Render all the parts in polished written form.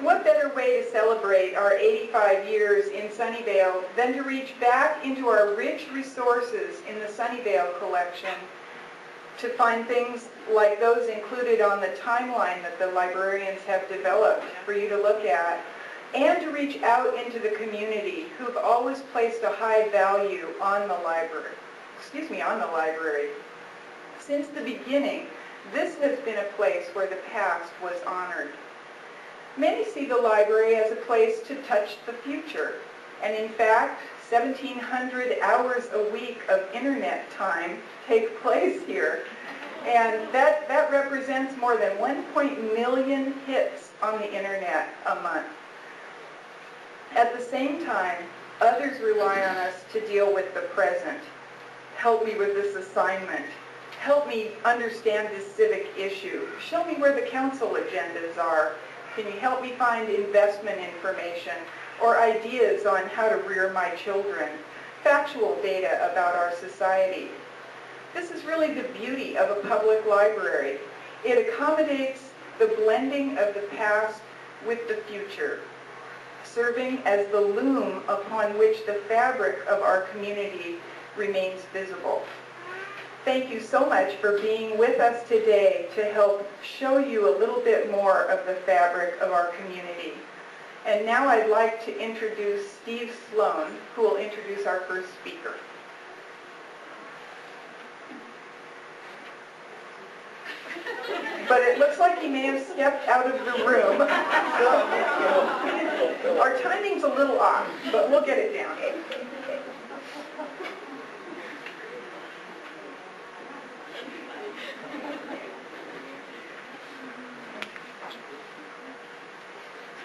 What better way to celebrate our 85 years in Sunnyvale than to reach back into our rich resources in the Sunnyvale collection to find things like those included on the timeline that the librarians have developed for you to look at, and to reach out into the community who've always placed a high value on the library. Since the beginning, this has been a place where the past was honored. Many see the library as a place to touch the future, and in fact, 1,700 hours a week of internet time take place here. And that represents more than 1 million hits on the internet a month. At the same time, others rely on us to deal with the present. Help me with this assignment. Help me understand this civic issue. Show me where the council agendas are. Can you help me find investment information or ideas on how to rear my children? Factual data about our society. This is really the beauty of a public library. It accommodates the blending of the past with the future, serving as the loom upon which the fabric of our community remains visible. Thank you so much for being with us today to help show you a little bit more of the fabric of our community. And now I'd like to introduce Steve Sloan, who will introduce our first speaker. But it looks like he may have stepped out of the room. Our timing's a little off, but we'll get it down.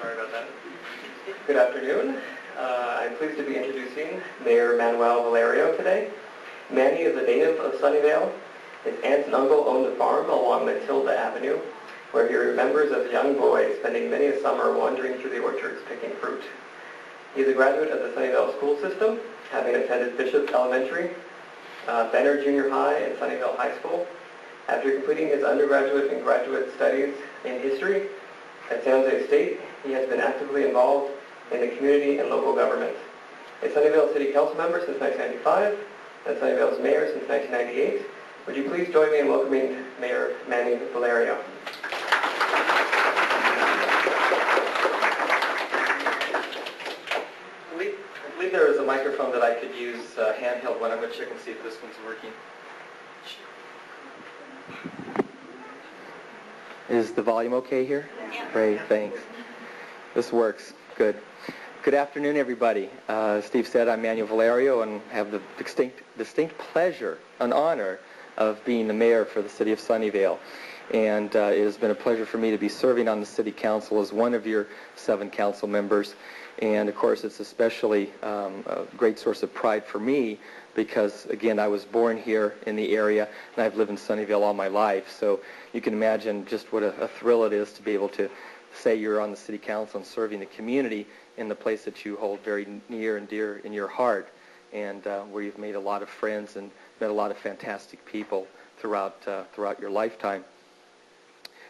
Sorry about that. Good afternoon. I'm pleased to be introducing Mayor Manuel Valerio today. Manny is a native of Sunnyvale. His aunt and uncle owned a farm along Matilda Avenue, where he remembers as a young boy spending many a summer wandering through the orchards picking fruit. He is a graduate of the Sunnyvale school system, having attended Bishop Elementary, Benner Junior High, and Sunnyvale High School. After completing his undergraduate and graduate studies in history at San Jose State, he has been actively involved in the community and local government. A Sunnyvale City Council member since 1995, and Sunnyvale's mayor since 1998. Would you please join me in welcoming Mayor Manuel Valerio? I believe there is a microphone that I could use, handheld one. I'm going to check and see if this one's working. Is the volume okay here? Yeah. Great, thanks. This works. Good. Good afternoon, everybody. Steve said I'm Manuel Valerio and have the distinct pleasure and honor of being the mayor for the city of Sunnyvale. And it has been a pleasure for me to be serving on the city council as one of your 7 council members. And of course, it's especially a great source of pride for me because, again, I was born here in the area and I've lived in Sunnyvale all my life. So you can imagine just what a thrill it is to be able to say you're on the city council and serving the community in the place that you hold very near and dear in your heart, and where you've made a lot of friends and met a lot of fantastic people throughout your lifetime.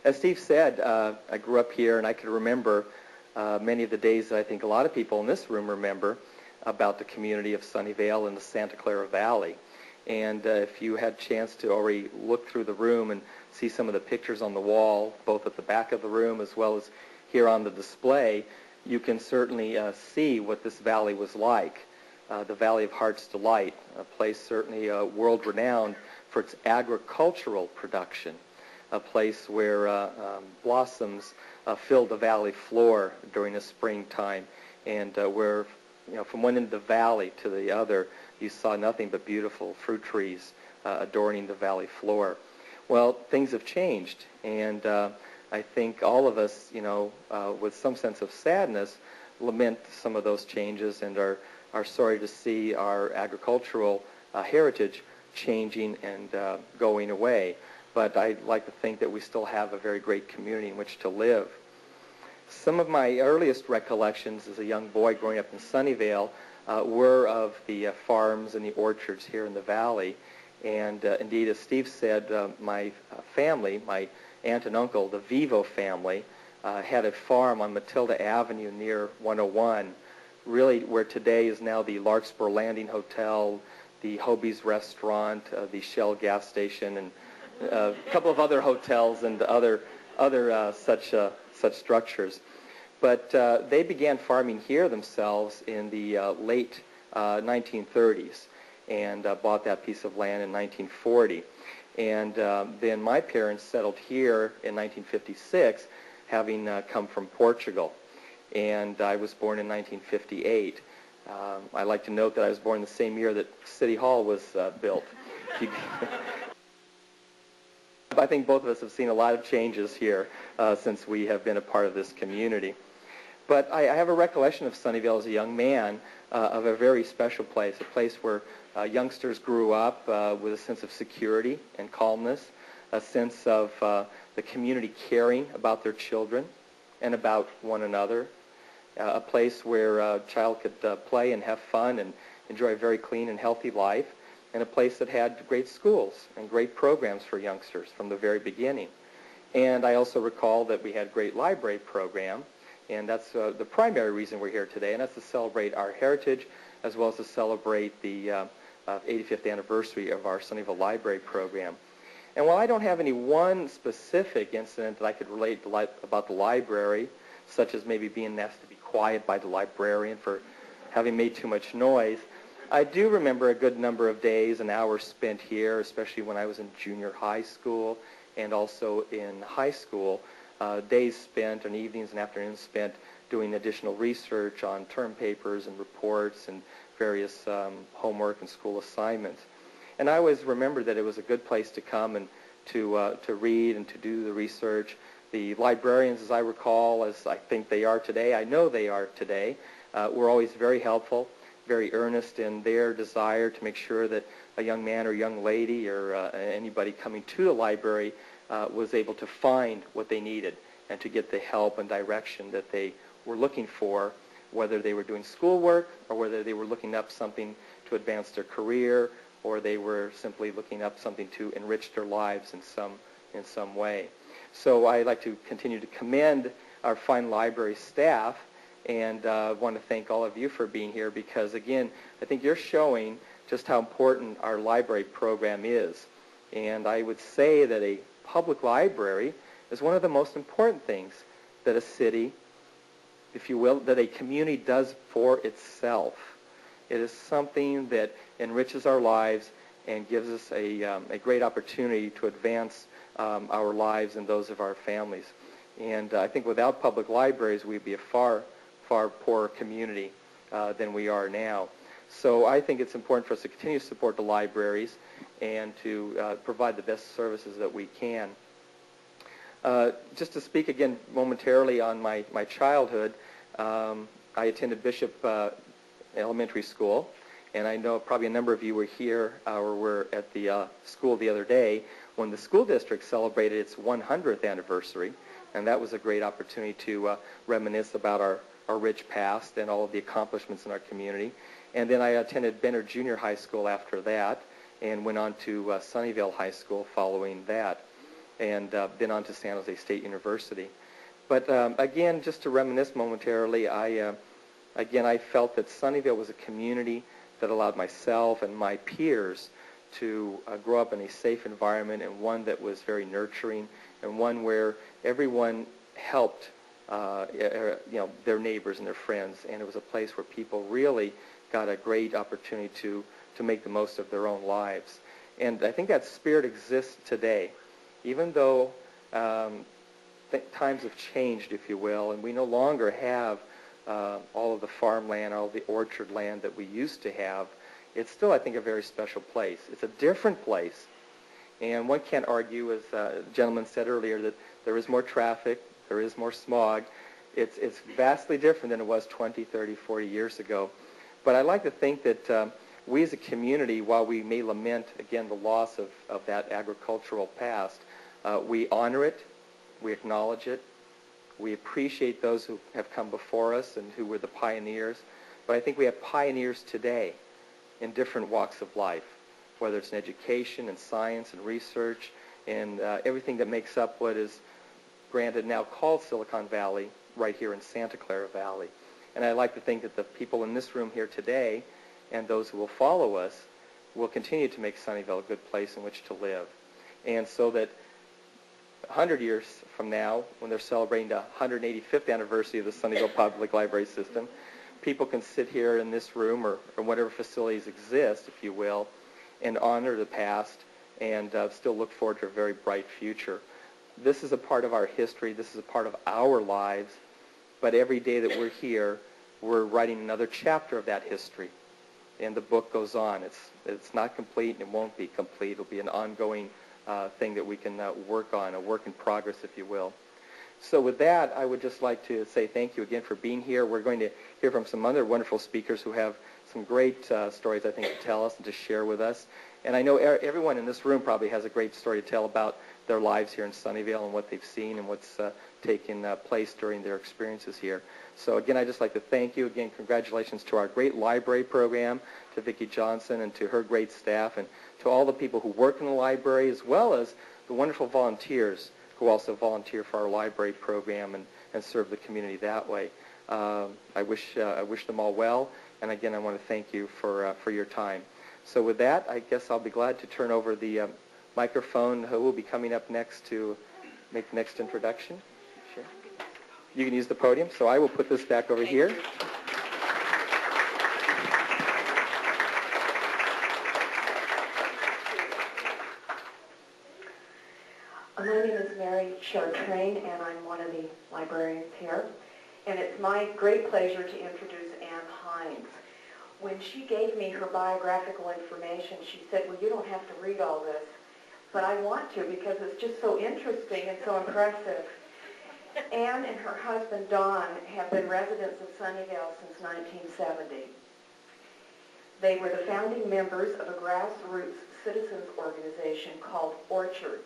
As Steve said, I grew up here, and I can remember many of the days that I think a lot of people in this room remember about the community of Sunnyvale and the Santa Clara Valley. And if you had a chance to already look through the room and see some of the pictures on the wall, both at the back of the room as well as here on the display, you can certainly see what this valley was like. The Valley of Heart's Delight, a place certainly world-renowned for its agricultural production, a place where blossoms filled the valley floor during the springtime, and where, from one end of the valley to the other, you saw nothing but beautiful fruit trees adorning the valley floor. Well, things have changed, and I think all of us, with some sense of sadness, lament some of those changes and are sorry to see our agricultural heritage changing and going away. But I like to think that we still have a very great community in which to live. Some of my earliest recollections as a young boy growing up in Sunnyvale were of the farms and the orchards here in the valley. And indeed, as Steve said, my family, my aunt and uncle, the Vivo family, had a farm on Matilda Avenue near 101, really where today is now the Larkspur Landing Hotel, the Hobie's Restaurant, the Shell gas station, and a couple of other hotels and other such structures. But they began farming here themselves in the late 1930s and bought that piece of land in 1940. And then my parents settled here in 1956, having come from Portugal. And I was born in 1958. I like to note that I was born the same year that City Hall was built. I think both of us have seen a lot of changes here since we have been a part of this community. But I have a recollection of Sunnyvale as a young man of a very special place, a place where youngsters grew up with a sense of security and calmness, a sense of the community caring about their children and about one another, a place where a child could play and have fun and enjoy a very clean and healthy life, and a place that had great schools and great programs for youngsters from the very beginning. And I also recall that we had a great library program, and that's the primary reason we're here today, and that's to celebrate our heritage as well as to celebrate the 85th anniversary of our Sunnyvale Library program. And while I don't have any one specific incident that I could relate about the library, such as maybe being asked to be quiet by the librarian for having made too much noise, I do remember a good number of days and hours spent here, especially when I was in junior high school and also in high school, days spent and evenings and afternoons spent doing additional research on term papers and reports and various homework and school assignments. And I always remember that it was a good place to come and to read and to do the research. The librarians, as I recall, as I think they are today, I know they are today, were always very helpful, very earnest in their desire to make sure that a young man or young lady or anybody coming to the library was able to find what they needed and to get the help and direction that they were looking for, whether they were doing schoolwork or whether they were looking up something to advance their career or they were simply looking up something to enrich their lives in some way. So I'd like to continue to commend our fine library staff and want to thank all of you for being here because, again, I think you're showing just how important our library program is. And I would say that a public library is one of the most important things that a city, if you will, that a community does for itself. It is something that enriches our lives and gives us a great opportunity to advance our lives and those of our families. And I think without public libraries, we'd be a far poorer community than we are now. So I think it's important for us to continue to support the libraries and to provide the best services that we can. Just to speak again momentarily on my childhood, I attended Bishop Elementary School, and I know probably a number of you were here or were at the school the other day when the school district celebrated its 100th anniversary, and that was a great opportunity to reminisce about our rich past and all of the accomplishments in our community. And then I attended Benner Junior High School after that and went on to Sunnyvale High School following that, and then on to San Jose State University. But again, just to reminisce momentarily, I felt that Sunnyvale was a community that allowed myself and my peers to grow up in a safe environment and one that was very nurturing and one where everyone helped their neighbors and their friends, and it was a place where people really got a great opportunity to make the most of their own lives. And I think that spirit exists today, even though times have changed, if you will, and we no longer have all of the farmland, all of the orchard land that we used to have. It's still, I think, a very special place. It's a different place, and one can't argue, as a gentleman said earlier, that there is more traffic, there is more smog. It's vastly different than it was 20, 30, 40 years ago. But I like to think that we as a community, while we may lament, again, the loss of that agricultural past, we honor it, we acknowledge it, we appreciate those who have come before us and who were the pioneers. But I think we have pioneers today in different walks of life, whether it's in education and science and research and everything that makes up what is granted now called Silicon Valley right here in Santa Clara Valley. And I like to think that the people in this room here today and those who will follow us will continue to make Sunnyvale a good place in which to live. And so that 100 years from now, when they're celebrating the 185th anniversary of the Sunnyvale Public Library system, people can sit here in this room or whatever facilities exist, if you will, and honor the past and still look forward to a very bright future. This is a part of our history. This is a part of our lives. But every day that we're here, we're writing another chapter of that history. And the book goes on. It's not complete and it won't be complete. It'll be an ongoing thing that we can work on, a work in progress, if you will. So with that, I would just like to say thank you again for being here. We're going to hear from some other wonderful speakers who have some great stories, I think, to tell us and to share with us. And I know everyone in this room probably has a great story to tell about their lives here in Sunnyvale and what they've seen and what's taken place during their experiences here. So again, I'd just like to thank you. Again, congratulations to our great library program, to Vicki Johnson and to her great staff, and to all the people who work in the library, as well as the wonderful volunteers who also volunteer for our library program and serve the community that way. I wish them all well, and again, I want to thank you for your time. So with that, I guess I'll be glad to turn over the microphone. Who will be coming up next to make the next introduction? Sure. You can use the podium, so I will put this back over here. My name is Mary Chartrain, and I'm one of the librarians here. And it's my great pleasure to introduce Ann Hines. When she gave me her biographical information, she said, well, you don't have to read all this, but I want to because it's just so interesting and so impressive. Ann and her husband, Don, have been residents of Sunnyvale since 1970. They were the founding members of a grassroots citizens organization called Orchards,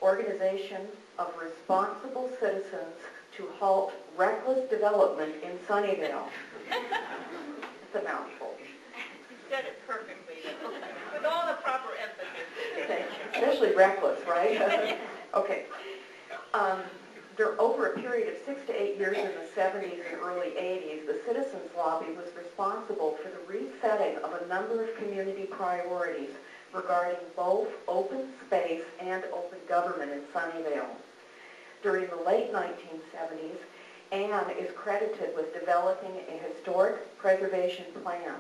Organization of Responsible Citizens to Halt Reckless Development in Sunnyvale. It's a mouthful. You said it perfectly, with all the proper emphasis. Especially reckless, right? Okay. Over a period of 6 to 8 years in the 70s and early 80s, the Citizens Lobby was responsible for the resetting of a number of community priorities regarding both open space and open government in Sunnyvale. During the late 1970s, Ann is credited with developing a historic preservation plan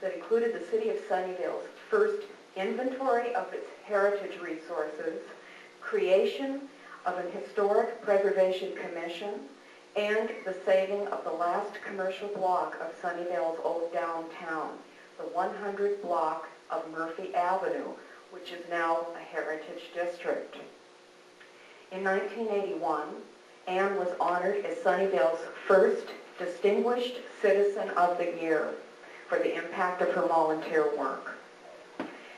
that included the City of Sunnyvale's first inventory of its heritage resources, creation of an historic preservation commission, and the saving of the last commercial block of Sunnyvale's old downtown, the 100 block of Murphy Avenue, which is now a heritage district. In 1981, Ann was honored as Sunnyvale's first Distinguished Citizen of the Year for the impact of her volunteer work.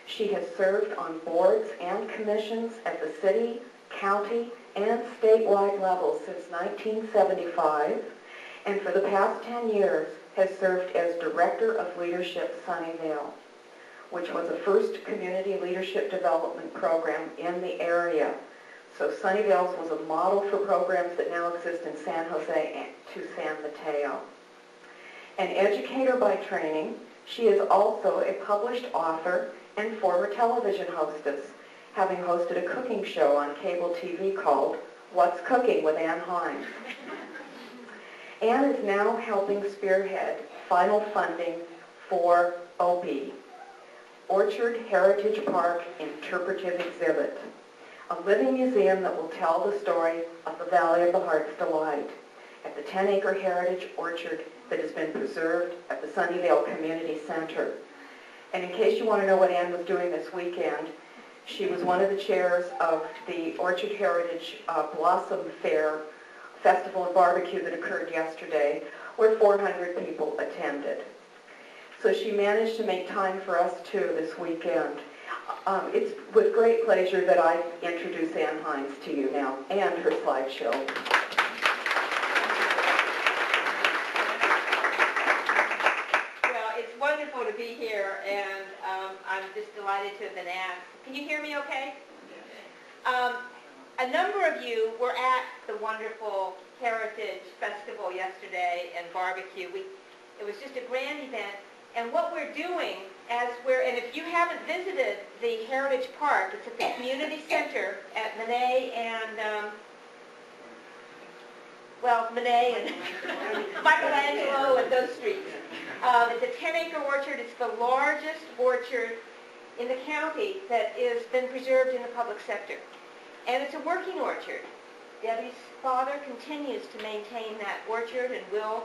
She has served on boards and commissions at the city, county, and statewide levels since 1975, and for the past 10 years has served as Director of Leadership Sunnyvale, which was the first community leadership development program in the area. So Sunnyvale's was a model for programs that now exist in San Jose to San Mateo. An educator by training, she is also a published author and former television hostess, having hosted a cooking show on cable TV called What's Cooking with Ann Hines. Ann is now helping spearhead final funding for OP, Orchard Heritage Park Interpretive Exhibit, a living museum that will tell the story of the Valley of the Heart's Delight at the 10-acre heritage orchard that has been preserved at the Sunnyvale Community Center. And in case you want to know what Ann was doing this weekend, she was one of the chairs of the Orchard Heritage Blossom Fair Festival and Barbecue that occurred yesterday, where 400 people attended. So she managed to make time for us too this weekend. It's with great pleasure that I introduce Ann Hines to you now, and her slideshow. Well, it's wonderful to be here, and I'm just delighted to have been asked. Can you hear me okay? A number of you were at the wonderful Heritage Festival yesterday and barbecue. It was just a grand event. And what we're doing and if you haven't visited the Heritage Park, it's at the community center at Monet and, Monet and Michelangelo and those streets. It's a 10-acre orchard. It's the largest orchard in the county that has been preserved in the public sector. And it's a working orchard. Debbie's father continues to maintain that orchard and will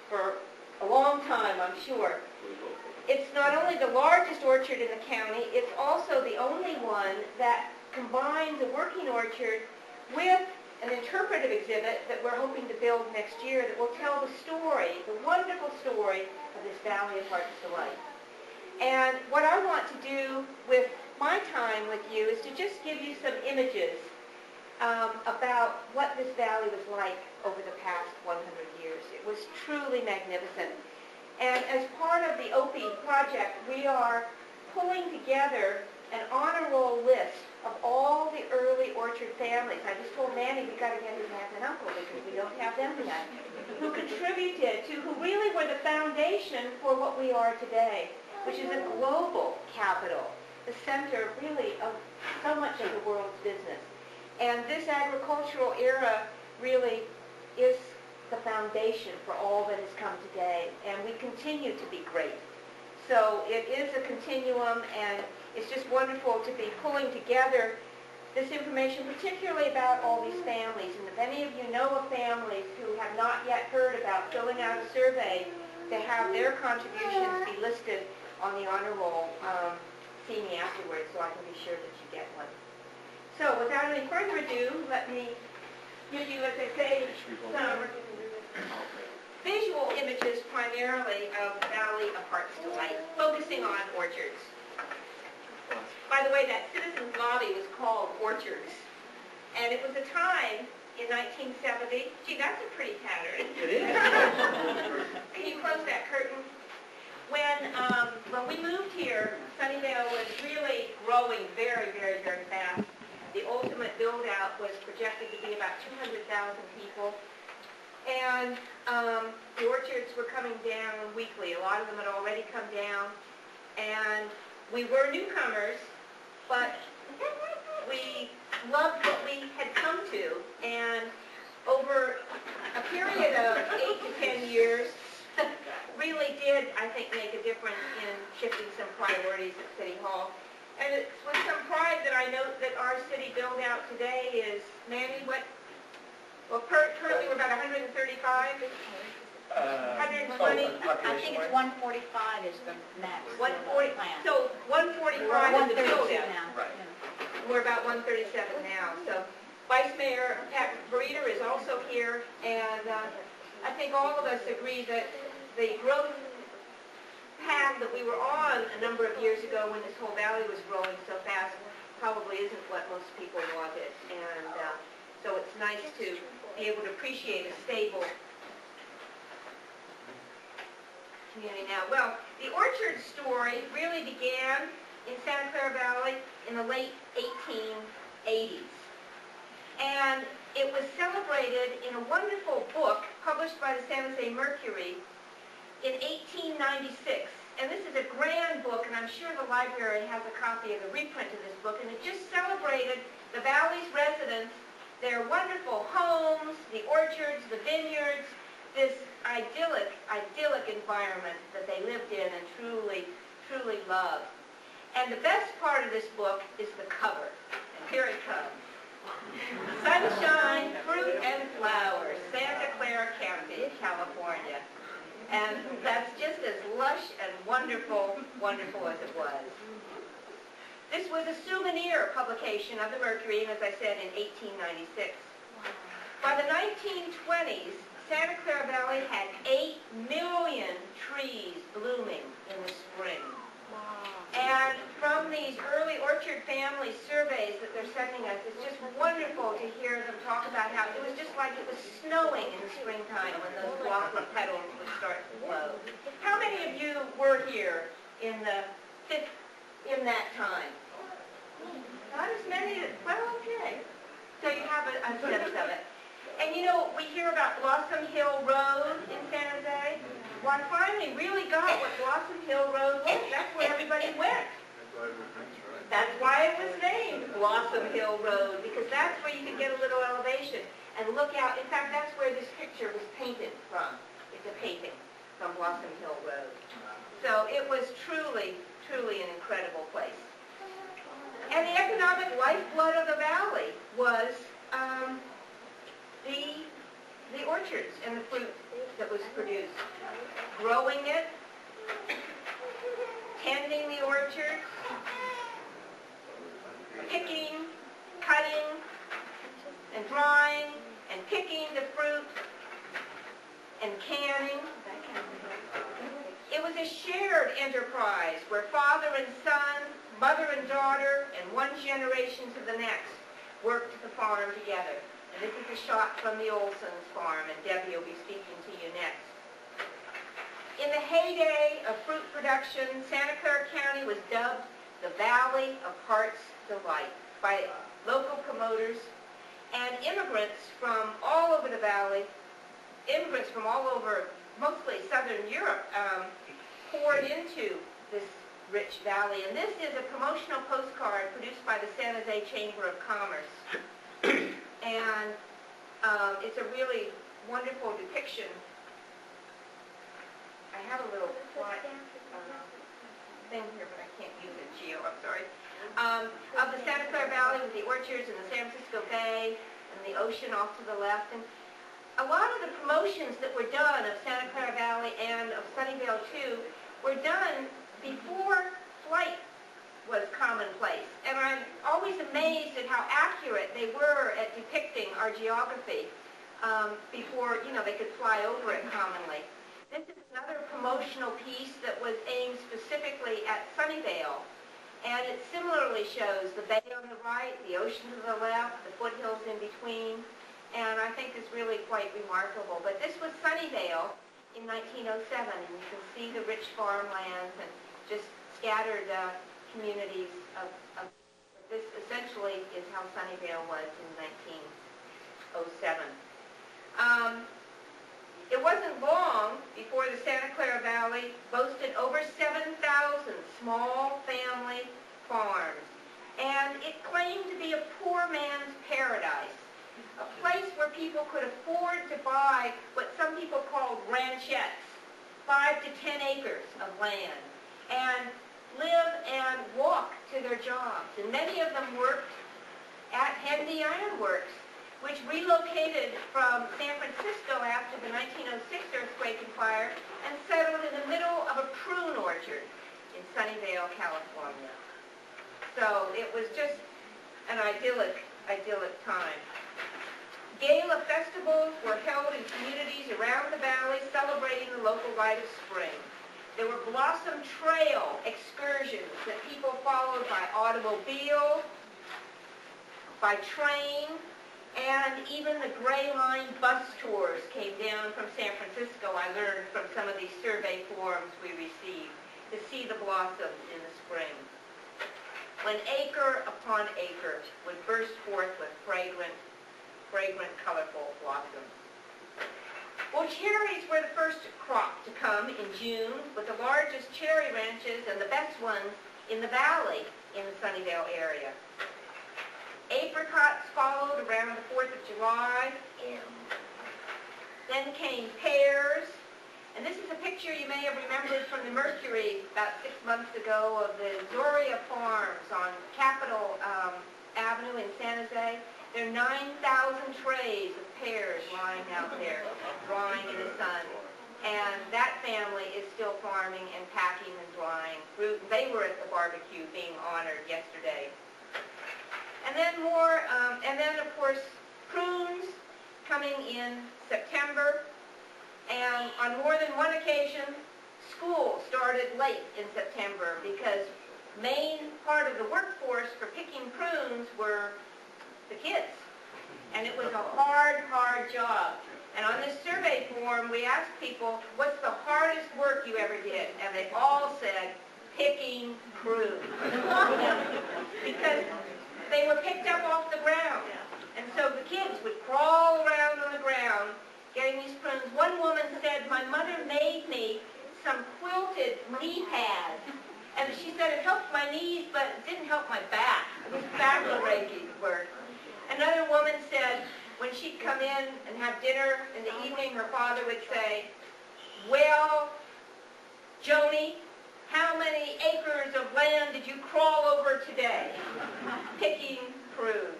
for a long time, I'm sure. It's not only the largest orchard in the county, it's also the only one that combines a working orchard with an interpretive exhibit that we're hoping to build next year that will tell the story, the wonderful story of this Valley of Heart's Delight. And what I want to do with my time with you is to just give you some images about what this valley was like over the past 100 years. It was truly magnificent. And as part of the OPI project, we are pulling together an honor roll list of all the early orchard families. I just told Manny we got to get his aunt and uncle because we don't have them yet, who contributed to, who really were the foundation for what we are today, which is a global capital, the center really of so much of the world's business. And this agricultural era really is the foundation for all that has come today, and we continue to be great. So it is a continuum, and it's just wonderful to be pulling together this information, particularly about all these families. And if any of you know of families who have not yet heard about filling out a survey to have their contributions be listed on the honor roll, see me afterwards so I can be sure that you get one. So without any further ado, let me give you, as I say, some visual images primarily of the Valley of Heart's Delight, focusing on orchards. By the way, that citizens lobby was called Orchards. And it was a time in 1970, gee, that's a pretty pattern. It is. Can you close that curtain? When we moved here, Sunnyvale was really growing very, very, very fast. The ultimate build-out was projected to be about 200,000 people. And the orchards were coming down weekly. A lot of them had already come down. And we were newcomers, but we loved what we had come to. And over a period of 8 to 10 years, really did, I think, make a difference in shifting some priorities at City Hall. And it's with some pride that I note that our city build-out today is, Manny, what? Well, currently we're about 135, 120. I think it's 145 is the max. 140. So 145 is the build-out. Now. Right. We're about 137 now. So Vice Mayor Pat Breeder is also here, and I think all of us agree that the growth path that we were on a number of years ago when this whole valley was growing so fast probably isn't what most people wanted. And so it's nice to be able to appreciate a stable community now. Well, the orchard story really began in Santa Clara Valley in the late 1880s. And it was celebrated in a wonderful book published by the San Jose Mercury in 1896. And this is a grand book, and I'm sure the library has a copy of the reprint of this book, and it just celebrated the valley's residents, their wonderful homes, the orchards, the vineyards, this idyllic environment that they lived in and truly, truly loved. And the best part of this book is the cover. And here it comes. Sunshine, fruit, and flowers, Santa Clara County, California. And that's just as lush and wonderful as it was. This was a souvenir publication of the Mercury, and as I said, in 1896. By the 1920s, Santa Clara Valley had 8 million trees blooming in the spring. And from these early orchard family surveys that they're sending us, it's just wonderful to hear them talk about how it was just like it was snowing in the springtime when those glossy petals would start to blow. How many of you were here in that time? Not as many, well, okay. So you have a sense of it. And you know, we hear about Blossom Hill Road in San Jose. Well, I finally really got what Blossom Hill Road was. That's where everybody went. That's why it was named Blossom Hill Road, because that's where you could get a little elevation and look out. In fact, that's where this picture was painted from. It's a painting from Blossom Hill Road. So it was truly, truly an incredible place. And the economic lifeblood of the valley was the orchards and the fruit that was produced. Growing it, tending the orchards, picking, cutting, and drying, and picking the fruit, and canning. It was a shared enterprise where father and son, mother and daughter, and one generation to the next worked the farm together. And this is a shot from the Olson's farm, and Debbie will be speaking to you next. In the heyday of fruit production, Santa Clara County was dubbed the Valley of Heart's Delight by local promoters and immigrants from all over the valley, immigrants from all over, mostly Southern Europe, poured into this rich valley. And this is a promotional postcard produced by the San Jose Chamber of Commerce. And it's a really wonderful depiction. I have a little plot thing here, but I can't use it, Gio, I'm sorry. Of the Santa Clara Valley with the orchards and the San Francisco Bay and the ocean off to the left. And a lot of the promotions that were done of Santa Clara Valley and of Sunnyvale too were done before flight was commonplace. And I'm always amazed at how accurate they were at depicting our geography before, you know, they could fly over it commonly. This is another promotional piece that was aimed specifically at Sunnyvale. And it similarly shows the bay on the right, the ocean to the left, the foothills in between. And I think it's really quite remarkable. But this was Sunnyvale in 1907, and you can see the rich farmlands and just scattered communities of this essentially is how Sunnyvale was in 1907. It wasn't long before the Santa Clara Valley boasted over 7,000 small family farms, and it claimed to be a poor man's paradise, a place where people could afford to buy what some people called ranchettes, 5 to 10 acres of land, and live and walk to their jobs. And many of them worked at Hendy Iron Works, which relocated from San Francisco after the 1906 earthquake and fire and settled in the middle of a prune orchard in Sunnyvale, California. So it was just an idyllic time. Gala festivals were held in communities around the valley celebrating the local light of spring. There were Blossom Trail excursions that people followed by automobile, by train, and even the Gray Line bus tours came down from San Francisco, I learned from some of these survey forms we received, to see the blossoms in the spring. When acre upon acre would burst forth with fragrant, colorful blossoms. Well, cherries were the first crop to come in June, with the largest cherry ranches and the best ones in the valley in the Sunnyvale area. Apricots followed around the 4th of July. Then came pears. And this is a picture you may have remembered from the Mercury about 6 months ago of the Zoria Farms on Capitol Avenue in San Jose. There are 9,000 trays of pears lying out there, drying in the sun. And that family is still farming and packing and drying fruit. They were at the barbecue being honored yesterday. And then of course, prunes coming in September. And on more than one occasion, school started late in September because main part of the workforce for picking prunes were the kids. And it was a hard job. And on this survey form, we asked people, what's the hardest work you ever did? And they all said, picking prunes. Because they were picked up off the ground. And so the kids would crawl around on the ground getting these prunes. One woman said, my mother made me some quilted knee pads. And she said it helped my knees, but it didn't help my back. It was back-breaking work. Another woman said when she'd come in and have dinner in the evening, her father would say, well, Joni, how many acres of land did you crawl over today? Picking prunes.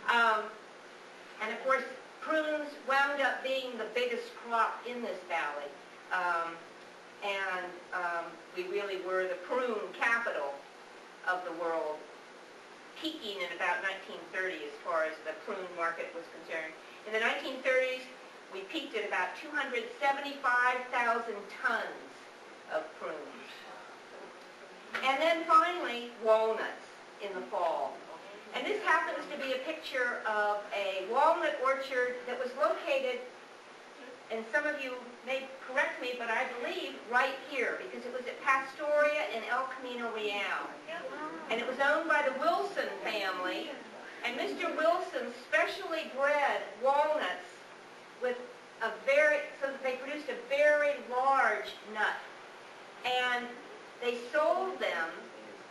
And of course, prunes wound up being the biggest crop in this valley. We really were the prune capital of the world, peaking in about 1930 as far as the prune market was concerned. In the 1930s, we peaked at about 275,000 tons of prunes. And then finally, walnuts in the fall. And this happens to be a picture of a walnut orchard that was located, and some of you may correct me, but I believe right here, because it was at Pastoria in El Camino Real. And it was owned by the Wilson family, and Mr. Wilson specially bred walnuts with so that they produced a very large nut. And they sold them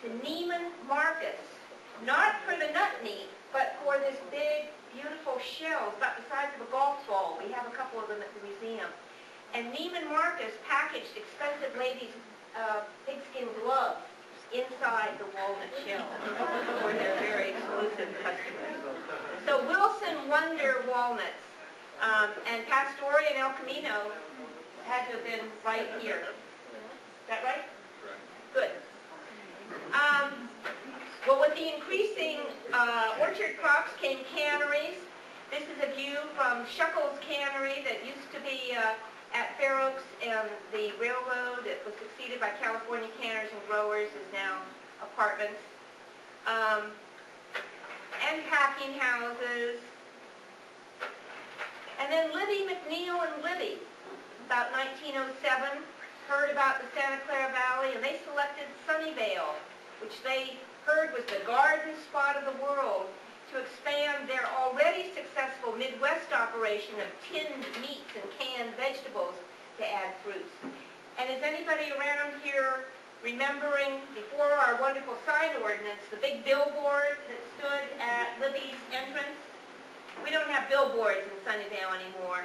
to Neiman Marcus, not for the nut meat, but for this big, beautiful shell, about the size of a golf ball. We have a couple of them at the museum. And Neiman Marcus packaged expensive ladies' pigskin gloves inside the walnut shell for their very exclusive customers. So Wilson Wonder walnuts and Pastoria and El Camino had to have been right here. Is that right? Good. Well, with the increasing orchard crops came canneries. This is a view from Shuckles Cannery that used to be at Fair Oaks, and the railroad that was succeeded by California Canners and Growers is now apartments. And packing houses. And then Libby McNeil and Libby, about 1907, heard about the Santa Clara Valley, and they selected Sunnyvale, which they heard was the garden spot of the world, to expand their already successful Midwest operation of tinned meats and canned vegetables to add fruits. And is anybody around here remembering, before our wonderful sign ordinance, the big billboard that stood at Libby's entrance? We don't have billboards in Sunnyvale anymore,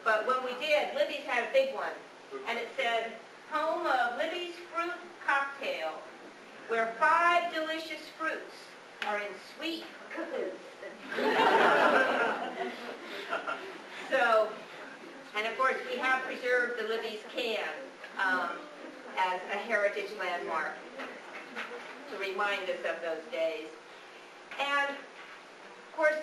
but when we did, Libby's had a big one, and it said, home of Libby's Fruit Cocktail, where 5 delicious fruits are in sweet cahoots. So, and of course we have preserved the Libby's can as a heritage landmark to remind us of those days. And of course,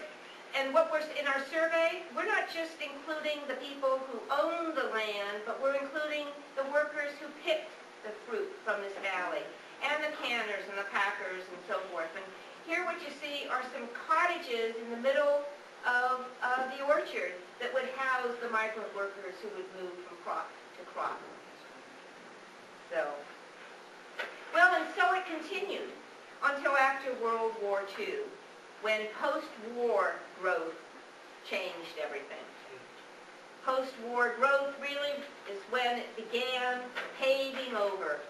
and what we're in our survey, we're not just including the people who own the land, but we're including the workers who picked the fruit from this valley, and the canners and the packers and so forth. And here what you see are some cottages in the middle of the orchard that would house the migrant workers who would move from crop to crop. So, well, and so it continued until after World War II, when post-war growth changed everything. Post-war growth really is when it began paving over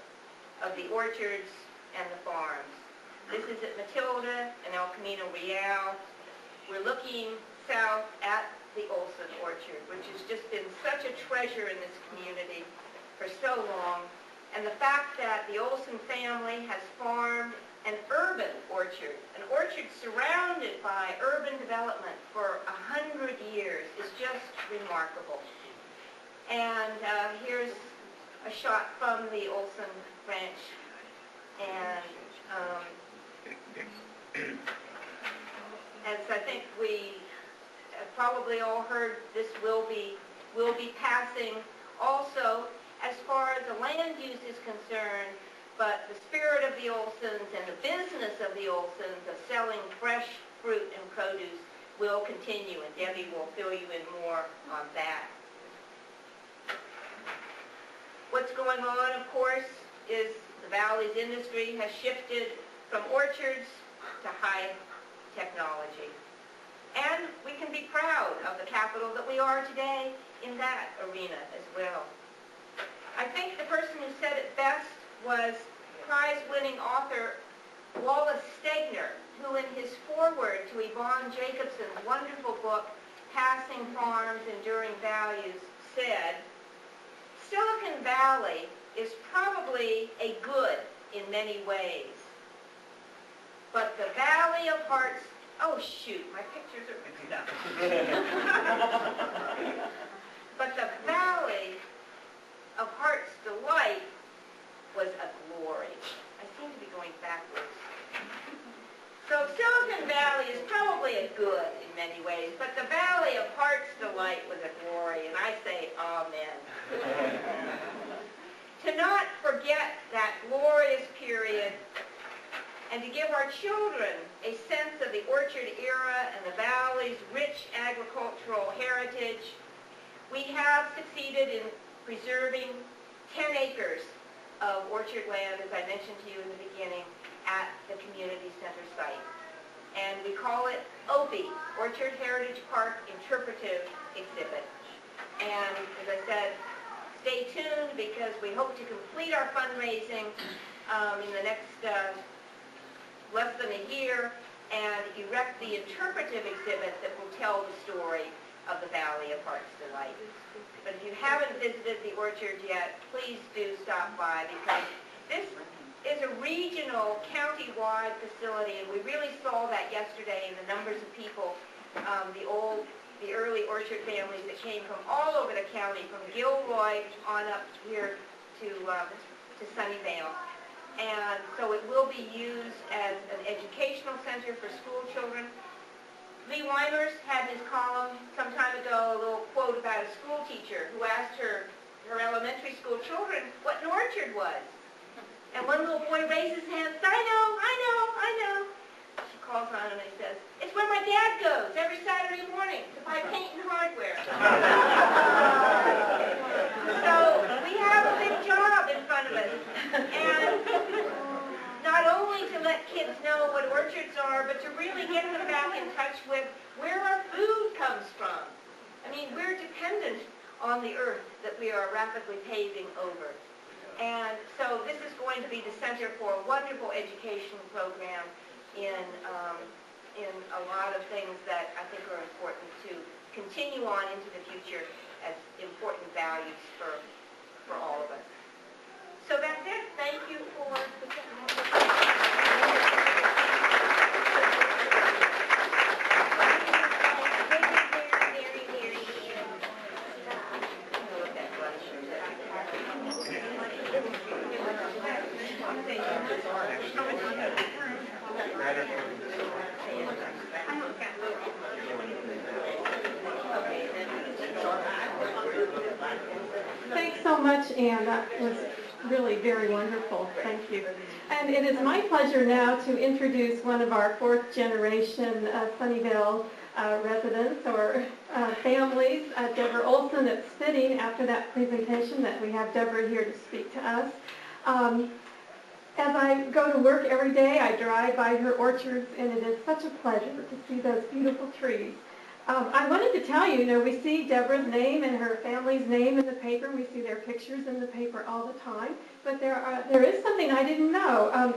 of the orchards and the farms. This is at Matilda and El Camino Real. We're looking south at the Olson orchard, which has just been such a treasure in this community for so long. And the fact that the Olson family has farmed an urban orchard, an orchard surrounded by urban development for 100 years, is just remarkable. And here's a shot from the Olson Ranch. And as I think we have probably all heard, this will be passing also as far as the land use is concerned, but the spirit of the Olsons and the business of the Olsons of selling fresh fruit and produce will continue, and Debbie will fill you in more on that. What's going on, of course, is the valley's industry has shifted from orchards to high technology. And we can be proud of the capital that we are today in that arena as well. I think the person who said it best was prize-winning author Wallace Stegner, who in his foreword to Yvonne Jacobson's wonderful book, Passing Farms, Enduring Values, said, Silicon Valley is probably a good in many ways, but the Valley of Heart's, oh shoot, my pictures are mixed up. But the Valley of Heart's Delight was a glory. I seem to be going backwards. So Silicon Valley is probably a good in many ways, but the Valley of Heart's Delight was a glory, and I say amen. To not forget that glorious period and to give our children a sense of the orchard era and the valley's rich agricultural heritage, we have succeeded in preserving 10 acres of orchard land, as I mentioned to you in the beginning, at the community center site. And we call it OPI, Orchard Heritage Park Interpretive Exhibit. And as I said, stay tuned because we hope to complete our fundraising in the next less than a year and erect the interpretive exhibit that will tell the story of the Valley of Heart's Delight. But if you haven't visited the orchard yet, please do stop by because this is a regional, county-wide facility, and we really saw that yesterday in the numbers of people, the early orchard families that came from all over the county, from Gilroy on up here to Sunnyvale. And so it will be used as an educational center for school children. Lee Weimers had his column some time ago, a little quote about a school teacher who asked her elementary school children what an orchard was. And one little boy raised his hand and said, I know. She calls on him and he says, it's where my dad goes every Saturday morning to buy paint and hardware. So we have a big job in front of us. And not only to let kids know what orchards are, but to really get them back in touch with where our food comes from. I mean, we're dependent on the earth that we are rapidly paving over. And so this is going to be the center for a wonderful education program in a lot of things that I think are important to continue on into the future as important values for all of us. So that's it. Thank you for Thanks so much, Anne. That was really very wonderful. Thank you. And it is my pleasure now to introduce one of our fourth generation Sunnyvale residents or families, Deborah Olson. It's fitting after that presentation that we have Deborah here to speak to us. As I go to work every day, I drive by her orchards, and it is such a pleasure to see those beautiful trees. I wanted to tell you, we see Deborah's name and her family's name in the paper. We see their pictures in the paper all the time. But there is something I didn't know.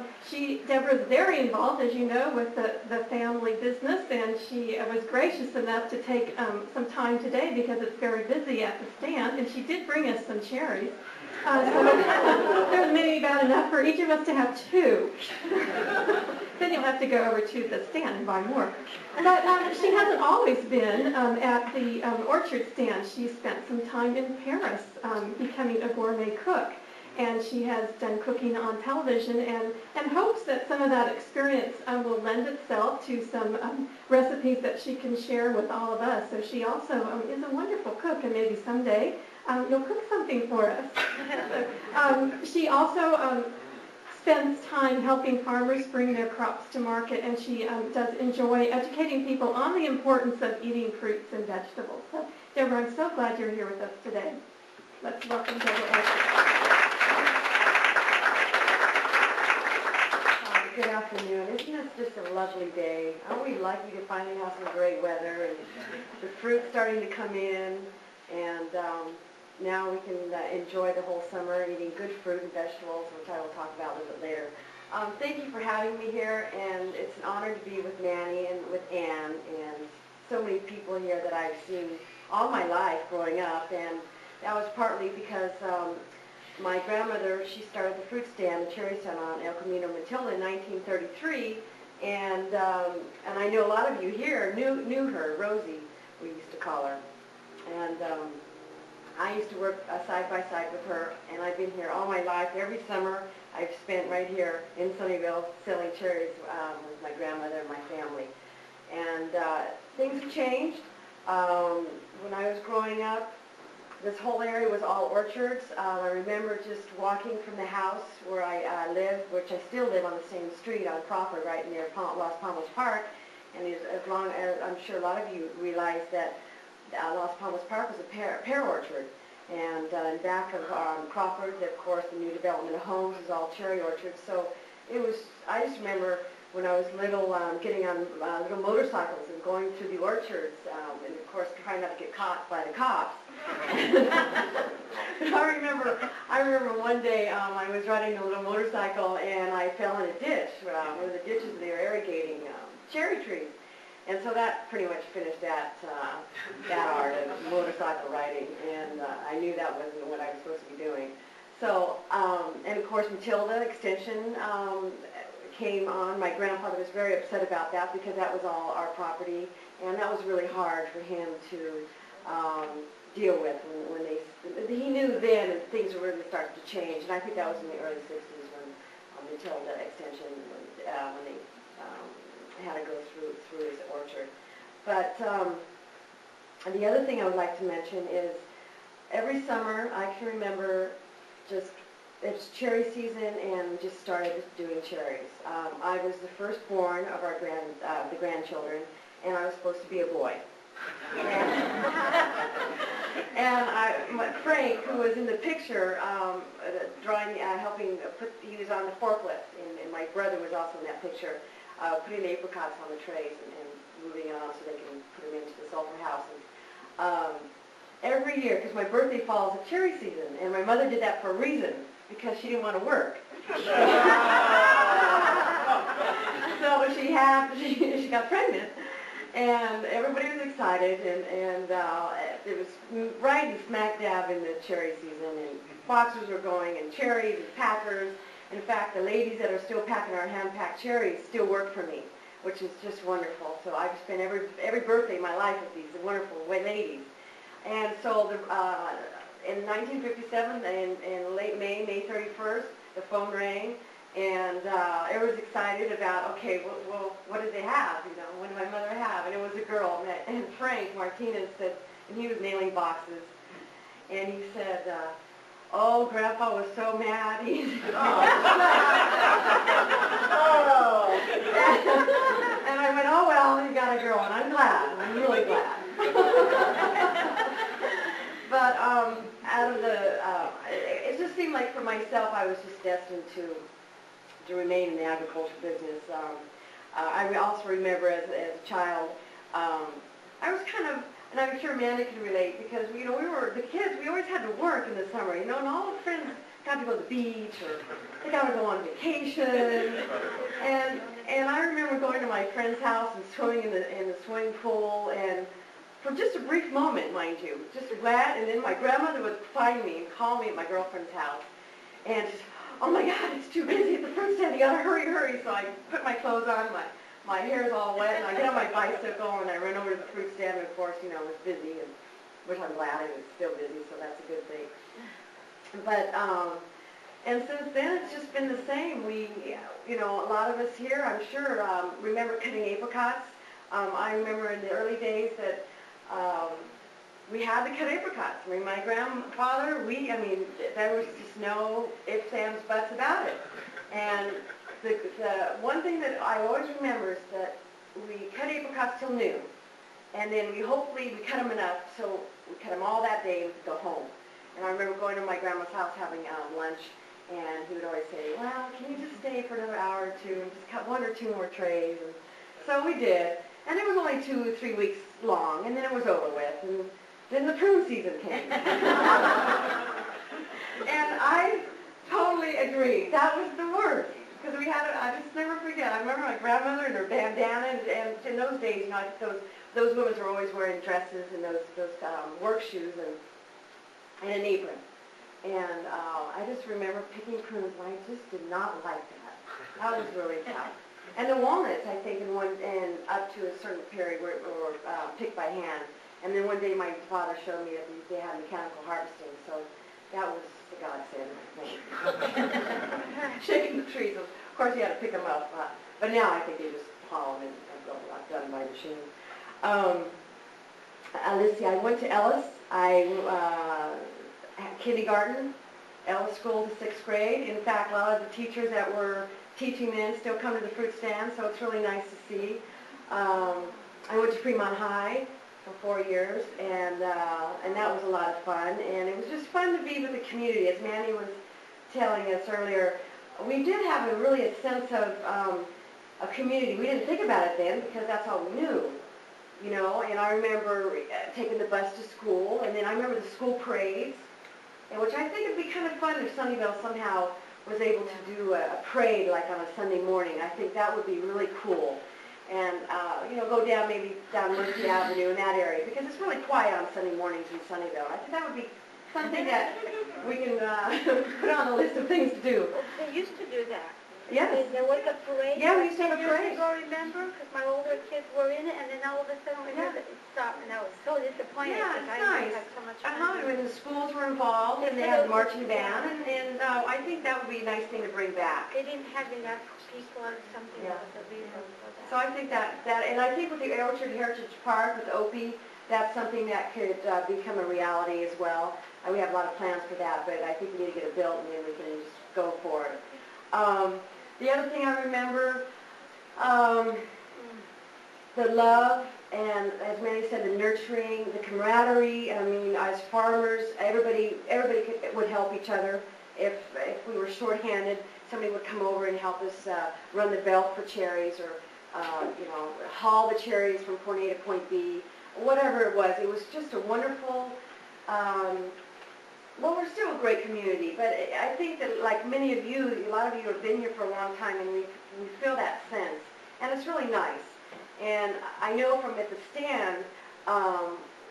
Deborah's very involved, as you know, with the family business, and she was gracious enough to take some time today because it's very busy at the stand, and she did bring us some cherries. So there's maybe about enough for each of us to have 2. Then you'll have to go over to the stand and buy more. But she hasn't always been at the orchard stand. She spent some time in Paris becoming a gourmet cook. And she has done cooking on television and hopes that some of that experience will lend itself to some recipes that she can share with all of us. So she also is a wonderful cook, and maybe someday you'll cook something for us. She also spends time helping farmers bring their crops to market, and she does enjoy educating people on the importance of eating fruits and vegetables. So, Deborah, I'm so glad you're here with us today. Let's welcome Deborah Olson. Good afternoon. Isn't this just a lovely day? Aren't we lucky to finally have some great weather and the fruit's starting to come in, and now we can enjoy the whole summer eating good fruit and vegetables, which I will talk about a little bit later. Thank you for having me here, and it's an honor to be with Manny and with Ann and so many people here that I've seen all my life growing up, and that was partly because my grandmother, she started the fruit stand, the cherry stand on El Camino Matilda in 1933, and I know a lot of you here knew her, Rosie, we used to call her, and I used to work side by side with her, and I've been here all my life. Every summer I've spent right here in Sunnyvale selling cherries with my grandmother and my family, and things have changed. When I was growing up, this whole area was all orchards. I remember just walking from the house where I lived, which I still live on the same street on Crawford, right near Los Palmas Park. And as long as I'm sure a lot of you realize that Los Palmas Park was a pear orchard. And in back of Crawford, of course, the new development of homes is all cherry orchards. So it was, I just remember when I was little, getting on little motorcycles and going through the orchards, and of course trying not to get caught by the cops. I remember one day I was riding a little motorcycle and I fell in a ditch. One of the ditches they were irrigating cherry trees, and so that pretty much finished that art of motorcycle riding. And I knew that wasn't what I was supposed to be doing. So, and of course Matilda Extension came on. My grandfather was very upset about that because that was all our property, and that was really hard for him to deal with when he knew then and things were really starting to change. And I think that was in the early 60s when Matilda Extension, when they had to go through his orchard. But the other thing I would like to mention is every summer I can remember just it's cherry season and just started doing cherries. I was the firstborn of our the grandchildren, and I was supposed to be a boy. And Frank, who was in the picture, drawing, helping he was on the forklift, and my brother was also in that picture, putting the apricots on the trays and moving it on so they can put them into the sulfur houses. Every year, because my birthday falls at cherry season, and my mother did that for a reason, because she didn't want to work. So she got pregnant, and everybody was excited, and it was right and smack dab in the cherry season, and boxers were going, and cherries and packers. In fact, the ladies that are still packing our hand-packed cherries still work for me, which is just wonderful. So I've spent every birthday of my life with these wonderful ladies. And so in 1957, in late May 31st, the phone rang, and everyone was excited about, okay, well, what did they have? You know, what did my mother have? And it was a girl, and Frank Martinez said, and he was nailing boxes, and he said, oh, Grandpa was so mad. And I went, oh, well, you got a girl, and I'm glad. I'm really glad. But out of the, it just seemed like for myself I was just destined to remain in the agriculture business. I also remember as a child, I was kind of, and I'm sure Amanda can relate, because we were the kids. We always had to work in the summer, and all the friends got to go to the beach or they got to go on vacation. And I remember going to my friend's house and swimming in the swimming pool, and for just a brief moment, mind you, just glad. And then my grandmother would find me and call me at my girlfriend's house, and just, oh my God, it's too busy at the fruit stand. You gotta hurry, hurry. So I put my clothes on, my hair's all wet, and I get on my bicycle and I run over to the fruit stand. And of course, it was busy, and which I'm glad it was still busy, so that's a good thing. But and since then, it's just been the same. We, a lot of us here, I'm sure, remember cutting apricots. I remember in the early days that we had to cut apricots. I mean, my grandfather, there was just no ifs, ands, buts about it. And the one thing that I always remember is that we cut apricots till noon. And then we cut them enough, so we cut them all that day and we could go home. And I remember going to my grandma's house having lunch, And he would always say, well, can you just stay for another hour or two and just cut 1 or 2 more trays? And so we did. And it was only 2 or 3 weeks long, and then it was over with. And then the prune season came. And I totally agree. That was the worst. Because we had, I just never forget. I remember my grandmother and her bandana, and in those days, you know, I think those women were always wearing dresses and those work shoes and an apron. And I just remember picking prunes, and I just did not like that. That was really tough. And the walnuts, I think, and up to a certain period were picked by hand. And then one day my father showed me that they had mechanical harvesting, so that was the godsend, I think. Shaking the trees. Of course, you had to pick them up. But now I think they just haul them and go done by machine. Let's see, I went to Ellis. I had kindergarten, Ellis School to 6th grade. In fact, a lot of the teachers that were teaching then still come to the fruit stand, so it's really nice to see. I went to Fremont High for 4 years, and that was a lot of fun. And it was just fun to be with the community. As Manny was telling us earlier, we did have a sense of a community. We didn't think about it then because that's all we knew, you know. And I remember taking the bus to school, and then I remember the school parades, which I think would be kind of fun if Sunnyvale somehow was able to do a parade like on a Sunday morning. I think that would be really cool. And, you know, go down maybe down Mercy Avenue in that area, because it's really quiet on Sunday mornings in Sunnyvale. I think that would be something that we can put on the list of things to do. They used to do that. Yes. There was a parade. Yeah, we used to have a parade. Years ago, remember? Because my older kids were in it, and then all of a sudden we heard that it stopped, and I was so disappointed. Yeah, it's because nice. I had so much fun. When the schools were involved, and they had a marching band, and I think that would be a nice thing to bring back. They didn't have enough people or something. Yeah. Was the reason for that. So I think that, and I think with the Orchard Heritage Park, with Opie, that's something that could become a reality as well. We have a lot of plans for that, but I think we need to get it built, and then we can just go for it. The other thing I remember, the love, and as Manny said, the nurturing, the camaraderie. I mean, as farmers, everybody would help each other. If we were shorthanded, somebody would come over and help us run the belt for cherries, or you know, haul the cherries from point A to point B, whatever it was. It was just a wonderful. Well, we're still a great community, but I think that, like many of you, a lot of you have been here for a long time, and we feel that sense, and it's really nice. And I know from at the stand,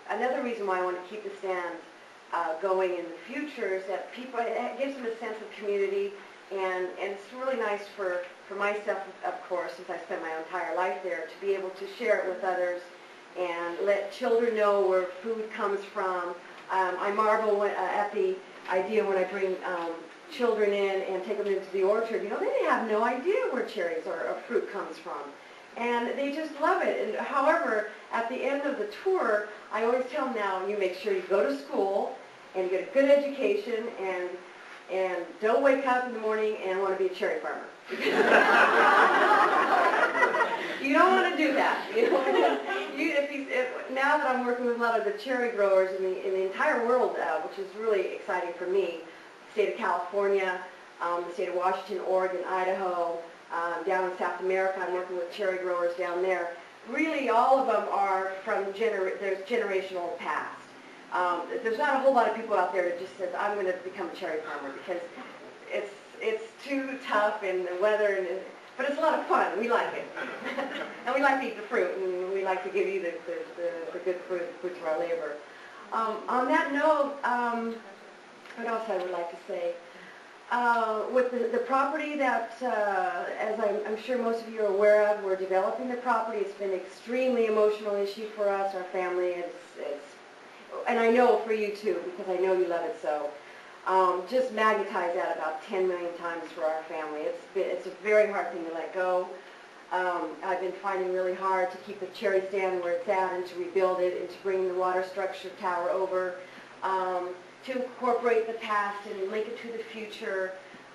another reason why I want to keep the stand going in the future is that people, it gives them a sense of community, and it's really nice for myself, of course, since I spent my entire life there, to be able to share it with others and let children know where food comes from. I marvel at the idea when I bring children in and take them into the orchard. You know, they have no idea where cherries or fruit comes from. And they just love it. And however, at the end of the tour, I always tell them, now, you make sure you go to school and you get a good education, and don't wake up in the morning and want to be a cherry farmer. You don't want to do that. You know? Now that I'm working with a lot of the cherry growers in the entire world, which is really exciting for me, the state of California, the state of Washington, Oregon, Idaho, down in South America, I'm working with cherry growers down there. Really, all of them are from there's generational past. There's not a whole lot of people out there that just says, I'm going to become a cherry farmer, because it's too tough, and the weather, but it's a lot of fun. We like it. And we like to eat the fruit, and we like to give you the good fruit for our labor. On that note, what else I would like to say? With the property that, as I'm sure most of you are aware of, we're developing the property. It's been an extremely emotional issue for us, our family. And I know for you too, because I know you love it so. Just magnetize that about 10 million times for our family. It's a very hard thing to let go. I've been finding really hard to keep the cherry stand where it's at, and to rebuild it, and to bring the water structure tower over, to incorporate the past and link it to the future.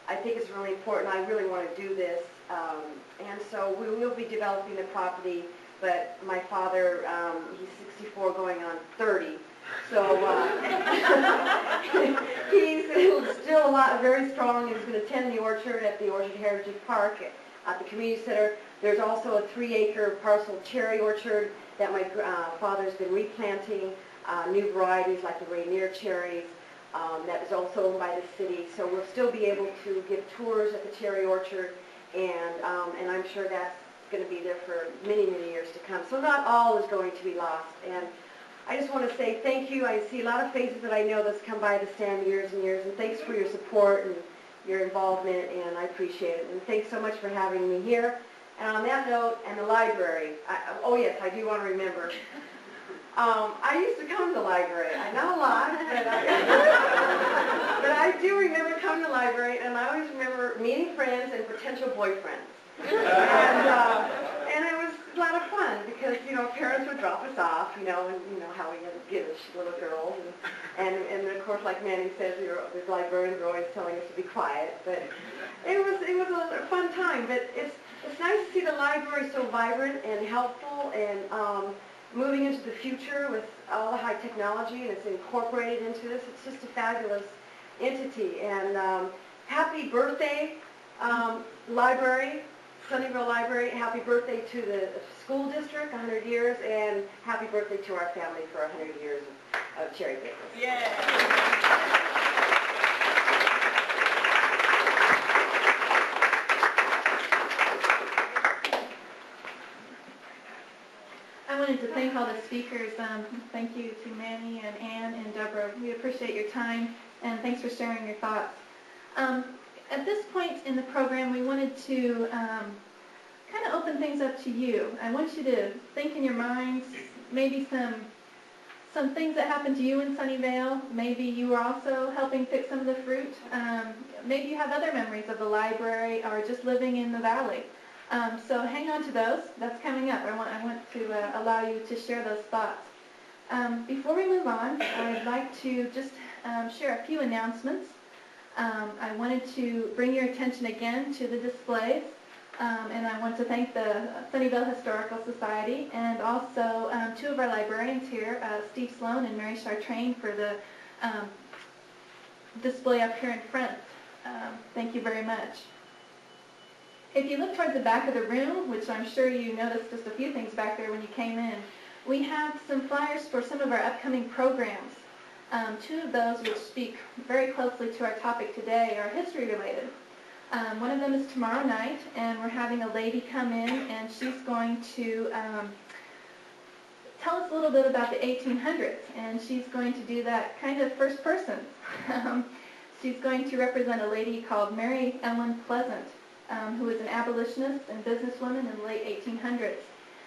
I think it's really important. I really want to do this. And so we will be developing the property, but my father, he's 64 going on 30. So he's still very strong, is going to tend the orchard at the Orchard Heritage Park at the community center. There's also a 3-acre parcel cherry orchard that my father's been replanting, new varieties like the Rainier cherries. That is also owned by the city, so we'll still be able to give tours at the cherry orchard, and I'm sure that's going to be there for many, many years to come. So not all is going to be lost, and I just want to say thank you. I see a lot of faces that I know that's come by the stand years and years, and thanks for your support and your involvement, and I appreciate it. And thanks so much for having me here. And on that note, and the library, oh yes, I do want to remember. I used to come to the library. Not a lot, but I do remember coming to the library, and I always remember meeting friends and potential boyfriends. And it was a lot of fun because, parents would drop us off, and you know how we get little girls. And of course, like Manny says, the librarians are always telling us to be quiet. But it was a fun time. But it's nice to see the library so vibrant and helpful and moving into the future with all the high technology, and it's incorporated into this. It's just a fabulous entity. And happy birthday, library, Sunnyvale Library. Happy birthday to the school district, 100 years, and happy birthday to our family for 100 years of cherry pickers. Yeah. I wanted to thank all the speakers. Thank you to Manny and Ann and Deborah. We appreciate your time, and thanks for sharing your thoughts. At this point in the program, we wanted to kind of open things up to you. I want you to think in your minds maybe some things that happened to you in Sunnyvale. Maybe you were also helping pick some of the fruit. Maybe you have other memories of the library or just living in the valley. So hang on to those. That's coming up. I want to allow you to share those thoughts. Before we move on, I'd like to just share a few announcements. I wanted to bring your attention again to the displays, and I want to thank the Sunnyvale Historical Society and also 2 of our librarians here, Steve Sloan and Mary Chartrain, for the display up here in front. Thank you very much. If you look towards the back of the room, which I'm sure you noticed just a few things back there when you came in, we have some flyers for some of our upcoming programs. 2 of those, which speak very closely to our topic today, are history related. One of them is tomorrow night, and we're having a lady come in, and she's going to tell us a little bit about the 1800s, and she's going to do that kind of first person. She's going to represent a lady called Mary Ellen Pleasant, who was an abolitionist and businesswoman in the late 1800s.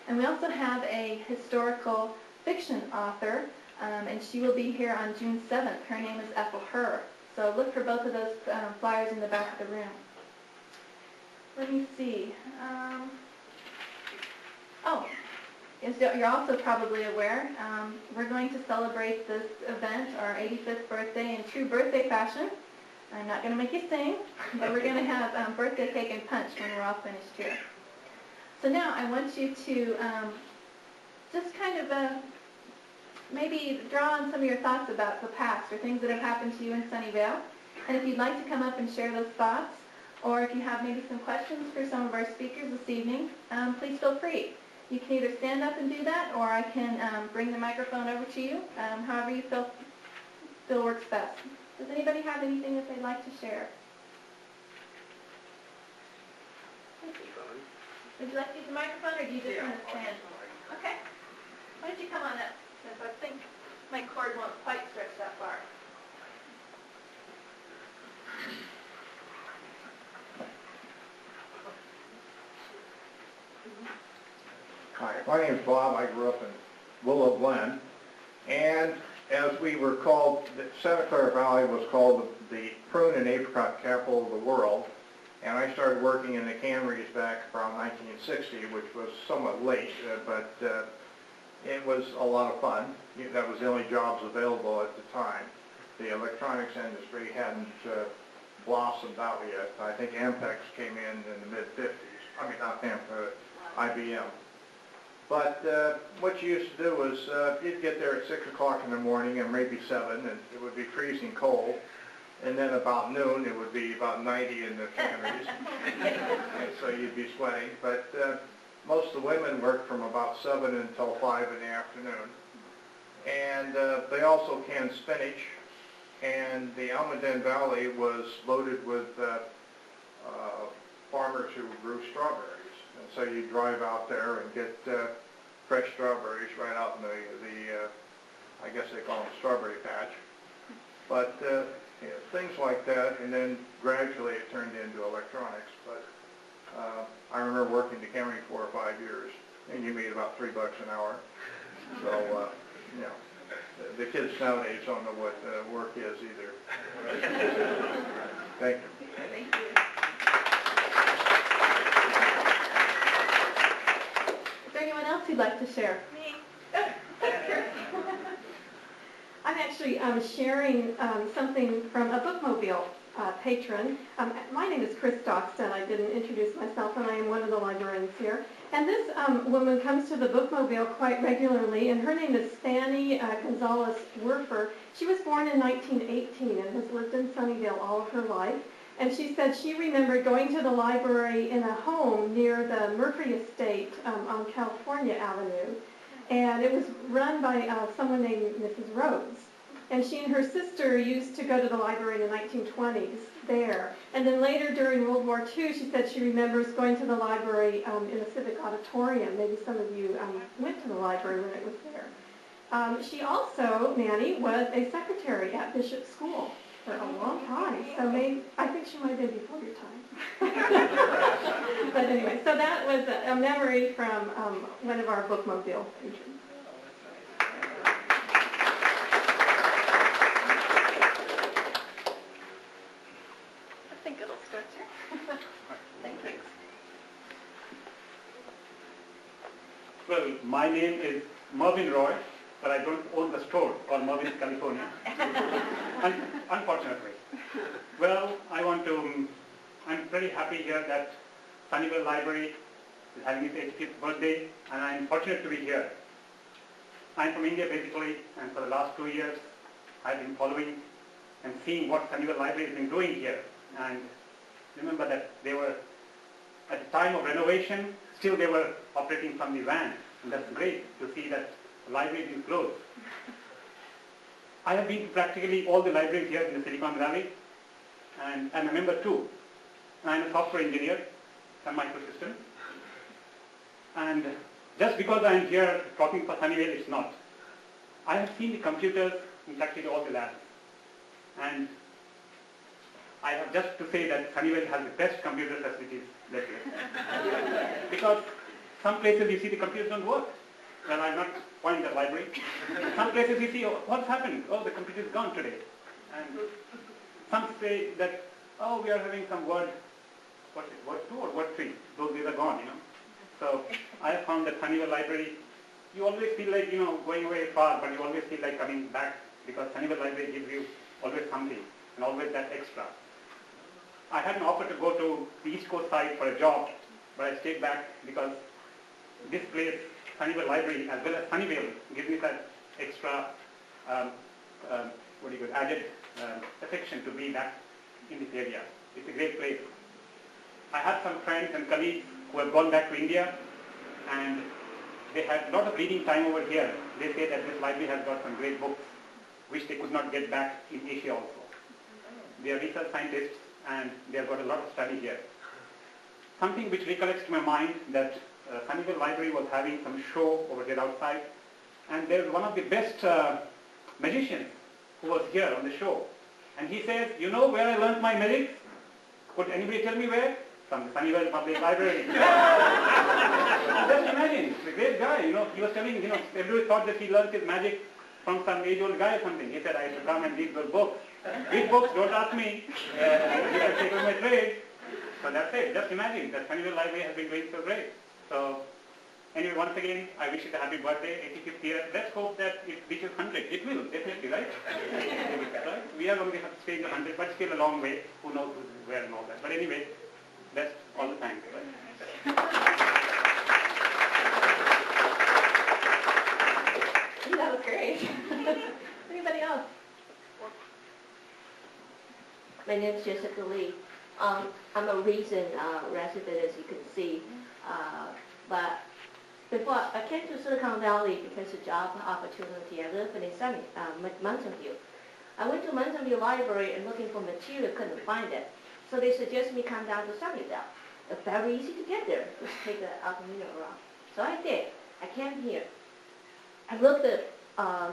And we also have a historical fiction author, and she will be here on June 7th. Her name is Ethel Herr. So look for both of those flyers in the back of the room. Let me see. As you're also probably aware, we're going to celebrate this event, our 85th birthday, in true birthday fashion. I'm not going to make you sing, but we're going to have birthday cake and punch when we're all finished here. So now I want you to just kind of maybe draw on some of your thoughts about the past or things that have happened to you in Sunnyvale. And if you'd like to come up and share those thoughts, or if you have maybe some questions for some of our speakers this evening, please feel free. You can either stand up and do that, or I can bring the microphone over to you, however you feel works best. Does anybody have anything that they'd like to share? Would you like to use the microphone, or do you just want to stand? Okay. Why don't you come on up, since I think my cord won't quite stretch that far. Hi, my name is Bob. I grew up in Willow Glen, and as we were called, Santa Clara Valley was called the prune and apricot capital of the world, and I started working in the canneries back around 1960, which was somewhat late, but it was a lot of fun. That was the only jobs available at the time. The electronics industry hadn't blossomed out yet. I think Ampex came in the mid-50s. I mean, not Ampex, IBM. But what you used to do was you'd get there at 6 o'clock in the morning and maybe 7, and it would be freezing cold. and then about noon it would be about 90 in the canneries, and so you'd be sweating. But most of the women worked from about 7 until 5 in the afternoon. And they also canned spinach, and the Almaden Valley was loaded with farmers who grew strawberries. And so you drive out there and get fresh strawberries right out in the I guess they call them strawberry patch. But you know, things like that, and then gradually it turned into electronics. But I remember working the county 4 or 5 years, and you made about $3 an hour. So, you know, the kids nowadays don't know what work is either. Thank you. Thank you. Is there anyone else who'd like to share? Me. I'm actually sharing something from a bookmobile patron. My name is Chris Stockstead. I didn't introduce myself, and I am one of the librarians here. And this woman comes to the bookmobile quite regularly, and her name is Fanny Gonzalez-Werfer. She was born in 1918 and has lived in Sunnyvale all of her life. And she said she remembered going to the library in a home near the Murphy Estate on California Avenue. And it was run by someone named Mrs. Rhodes. And she and her sister used to go to the library in the 1920s there. And then later during World War II, she said she remembers going to the library in the Civic Auditorium. Maybe some of you went to the library when it was there. She also, Nanny, was a secretary at Bishop School for a long time. So maybe, I think she might have been before your time. But anyway, so that was a memory from one of our bookmobile patrons. I think it'll start here. Thank you. Well, my name is Mervyn Roy, but I don't own the store called Mervyn's California, unfortunately. Well, I'm pretty happy here that Sunnyvale Library is having its 85th birthday, and I'm fortunate to be here. I'm from India basically, and for the last 2 years I've been following and seeing what Sunnyvale Library has been doing here. And remember that they were, at the time of renovation, still they were operating from the van, and that's great to see that the library is closed. I have been to practically all the libraries here in the Silicon Valley, and I'm a member too. I'm a software engineer at Microsystems. And just because I'm here talking for Sunnyvale, it's not. I have seen the computers in practically all the labs. And I have just to say that Sunnyvale has the best computer facilities that we have. Because some places you see the computers don't work. Well, I'm not pointing at the library. Some places you see, oh, what's happened? Oh, the computer is gone today. And some say that, oh, we are having some word 2 or word 3. Those days are gone, you know. So I have found that Sunnyvale Library, you always feel like, going away far, but you always feel like coming back because Sunnyvale Library gives you always something and always that extra. I had an offer to go to the East Coast side for a job, but I stayed back because this place, Sunnyvale Library, as well as Sunnyvale, gives me that extra, added affection to be back in this area. It's a great place. I have some friends and colleagues who have gone back to India, and they had a lot of reading time over here. They say that this library has got some great books, which they could not get back in Asia also. They are research scientists, and they have got a lot of study here. Something which recollects to my mind that Sunnyvale Library was having some show over there outside, and there's one of the best magicians who was here on the show. And he says, you know where I learned my magic? Could anybody tell me where? From the Sunnyvale Public Library. Just imagine, the great guy, he was telling, everybody thought that he learned his magic from some age-old guy or something. He said, I should come and read those books. Read books, don't ask me. You can take away my trade. So that's it. Just imagine that Sunnyvale Library has been doing so great. So anyway, once again, I wish it a happy birthday, 85th year. Let's hope that it reaches 100. It will, definitely, right? Right? We are going to have to stay in the 100, but still a long way. Who knows where and all that. But anyway, that's all the time. Right? That was great. Anybody else? My name is Jessica Lee. I'm a recent resident, as you can see. But before I came to Silicon Valley because of job opportunity, I lived in sunny Mountain View. I went to Mountain View Library and looking for material, couldn't find it. So they suggested me come down to Sunnyvale. It's very easy to get there. Just take the Altamira around. So I did. I came here. I looked at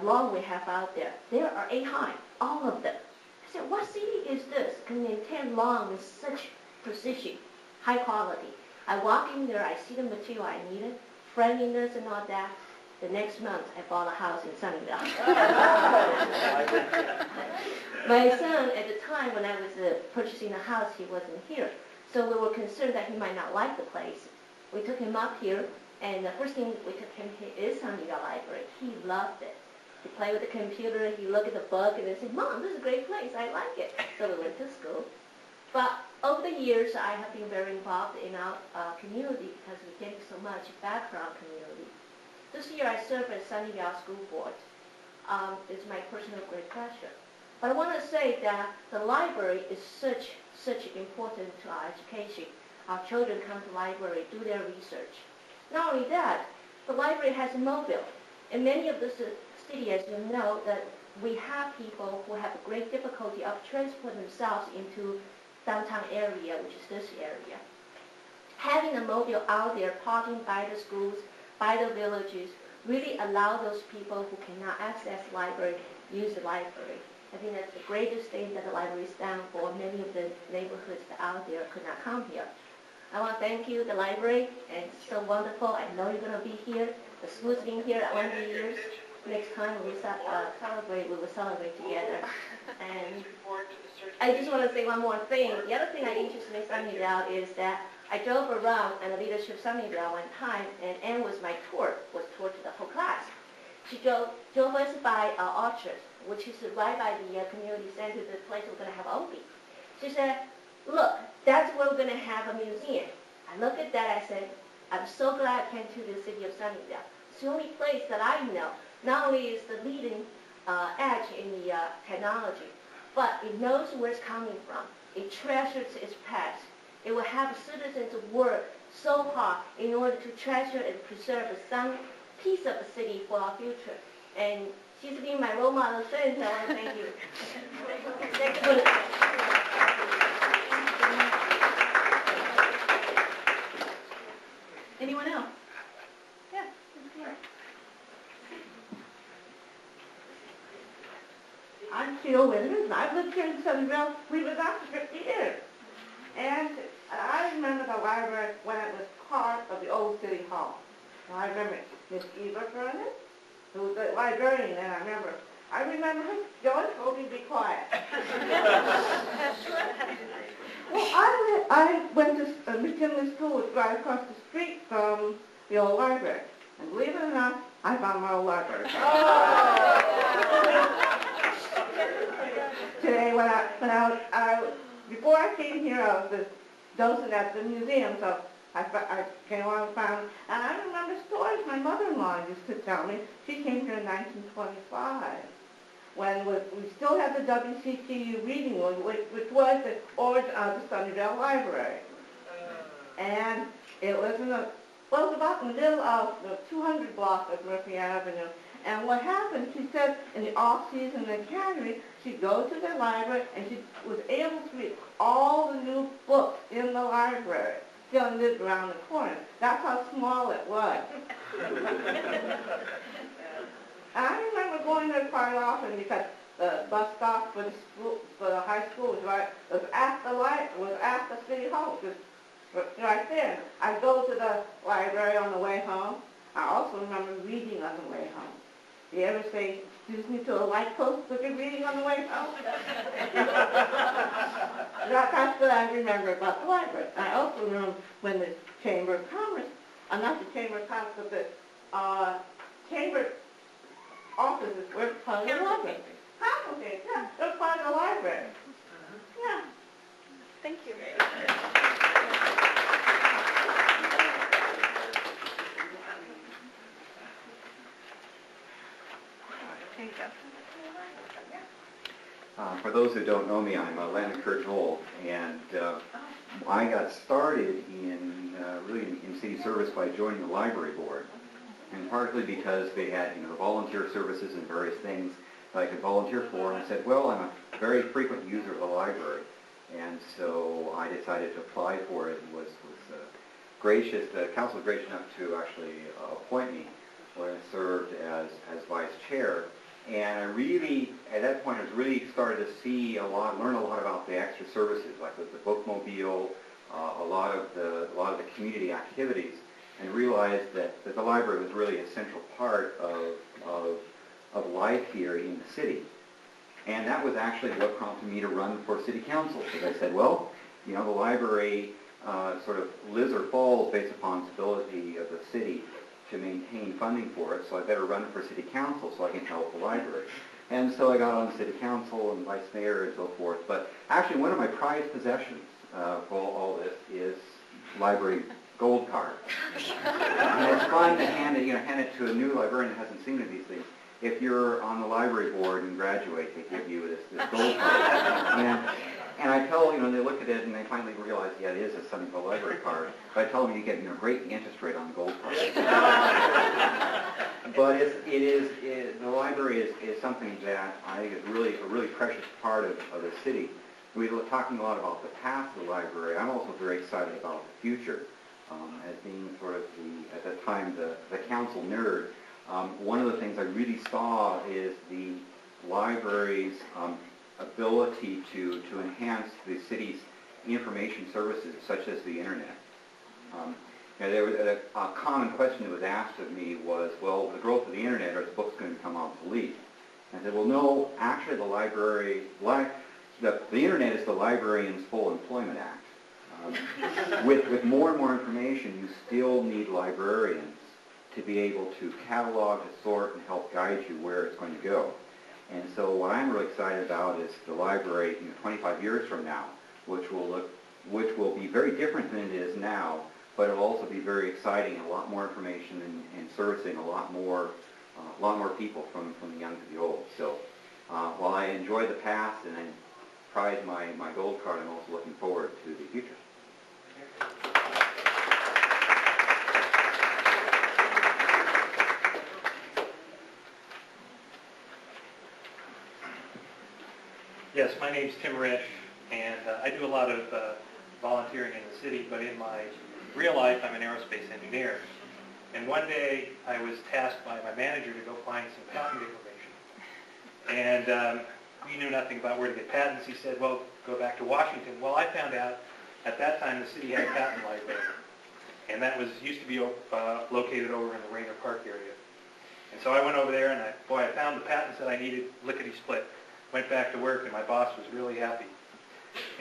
law we have out there. There are 8 Hines, all of them. I said, what city is this? Can maintain law with such precision, high quality? I walk in there, I see the material I needed, friendliness and all that. The next month, I bought a house in Sunnyvale. My son, at the time when I was purchasing a house, he wasn't here. So we were concerned that he might not like the place. We took him up here, and the first thing we took him to is Sunnyvale Library. He loved it. He played with the computer, he looked at the book, and he said, Mom, this is a great place, I like it. So we went to school. But over the years, I have been very involved in our community because we get so much back from our community. This year, I serve as Sunnyvale School Board. It's my personal great pleasure. But I want to say that the library is such important to our education. Our children come to the library, do their research. Not only that, the library has a mobile. In many of the cities, as you know, that we have people who have a great difficulty of transporting themselves into downtown area, which is this area. Having a mobile out there, parking by the schools, by the villages, really allow those people who cannot access the library, use the library. I think that's the greatest thing that the library is done for many of the neighborhoods that out there could not come here. I want to thank you, the library, and it's so wonderful. I know you're going to be here. The school's been here at 100 years. Next time we will celebrate together. And I just want to say one more thing. The other thing I interested in Sunnyvale is that I drove around and the leadership of Sunnyvale one time, and Anne was my tour to the whole class. She drove us by Orchard, which is right by the community center, the place we're going to have Opie. She said, look, that's where we're going to have a museum. I looked at that, I said, I'm so glad I came to the city of Sunnyvale. It's the only place that I know, not only is the leading edge in the technology, but it knows where it's coming from. It treasures its past. It will have citizens work so hard in order to treasure and preserve some piece of the city for our future. And she's been my role model since. I want to thank you. Anyone else? Yeah. I'm Sheila Winters. I've lived here in Sunnyvale. We was out for 50 years. And I remember the library when it was part of the old city hall. And I remember Miss Eva Vernon, who was the librarian then, I remember her. Joyce, told me to be quiet. Well, I went to McKinley School, which was right across the street from the old library. And believe it or not, I found my old library. Today, before I came here, I was the docent at the museum, so I came along and found, and I remember stories my mother-in-law used to tell me. She came here in 1925, when we still had the WCTU reading room, which was the origin of the Sunnyvale Library. And it was it was about in the middle of the 200 block of Murphy Avenue. And what happened, she said, in the off-season in the academy, she'd go to the library and she was able to read all the new books in the library. Still lived around the corner. That's how small it was. I remember going there quite often because the bus stop for the school, for the high school was at the city hall, just right there. I'd go to the library on the way home. I also remember reading on the way home. Do you ever say, excuse me, to a light post because you're reading on the way home? That's what I remember about the library. I also remember when the Chamber of Commerce, not the Chamber of Commerce, but the Chamber offices were part of the library. Okay, yeah, they're part of the library. Yeah. Thank you. For those who don't know me, I'm Landon Kurt Joel, and I got started in really in city service by joining the library board, and partly because they had the volunteer services and various things that I could volunteer for, and I said, well, I'm a very frequent user of the library, and so I decided to apply for it and was gracious. The council was gracious enough to actually appoint me when I served as vice chair. And I really, at that point, I was really started to see learn a lot about the extra services, like the bookmobile, a lot of the community activities, and realized that the library was really a central part of life here in the city. And that was actually what prompted me to run for city council, because I said, well, the library sort of lives or falls based upon the ability of the city to maintain funding for it, so I better run for city council so I can help the library. And so I got on city council and vice mayor and so forth. But actually one of my prized possessions for all this is library gold card. And it's fun to hand it to a new librarian that hasn't seen these things. If you're on the library board and graduate, they give you this gold card. And I tell, they look at it and they finally realize, yeah, it is a Sunnyvale library card. But I tell them you get great interest rate on gold cards. But the library is something that I think is really a really precious part of the city. We were talking a lot about the past of the library. I'm also very excited about the future. As being sort of at that time the council nerd, one of the things I really saw is the library's ability to enhance the city's information services, such as the internet. There was a common question that was asked of me was, well, the growth of the internet, are the books going to become obsolete? And I said, well, no, actually the internet is the Librarian's Full Employment Act. With more and more information, you still need librarians to be able to catalog, to sort, and help guide you where it's going to go. And so what I'm really excited about is the library 25 years from now, which will be very different than it is now, but it'll also be very exciting, a lot more information and servicing a lot more people from the young to the old. So while I enjoy the past and I prize my gold card, I'm also looking forward to the future. Yes, my name's Tim Risch, and I do a lot of volunteering in the city, but in my real life, I'm an aerospace engineer. And one day, I was tasked by my manager to go find some patent information. And we knew nothing about where to get patents. He said, well, go back to Washington. Well, I found out at that time the city had a patent library. And that used to be located over in the Rainer Park area. And so I went over there, and I found the patents that I needed lickety-split. Went back to work, and my boss was really happy.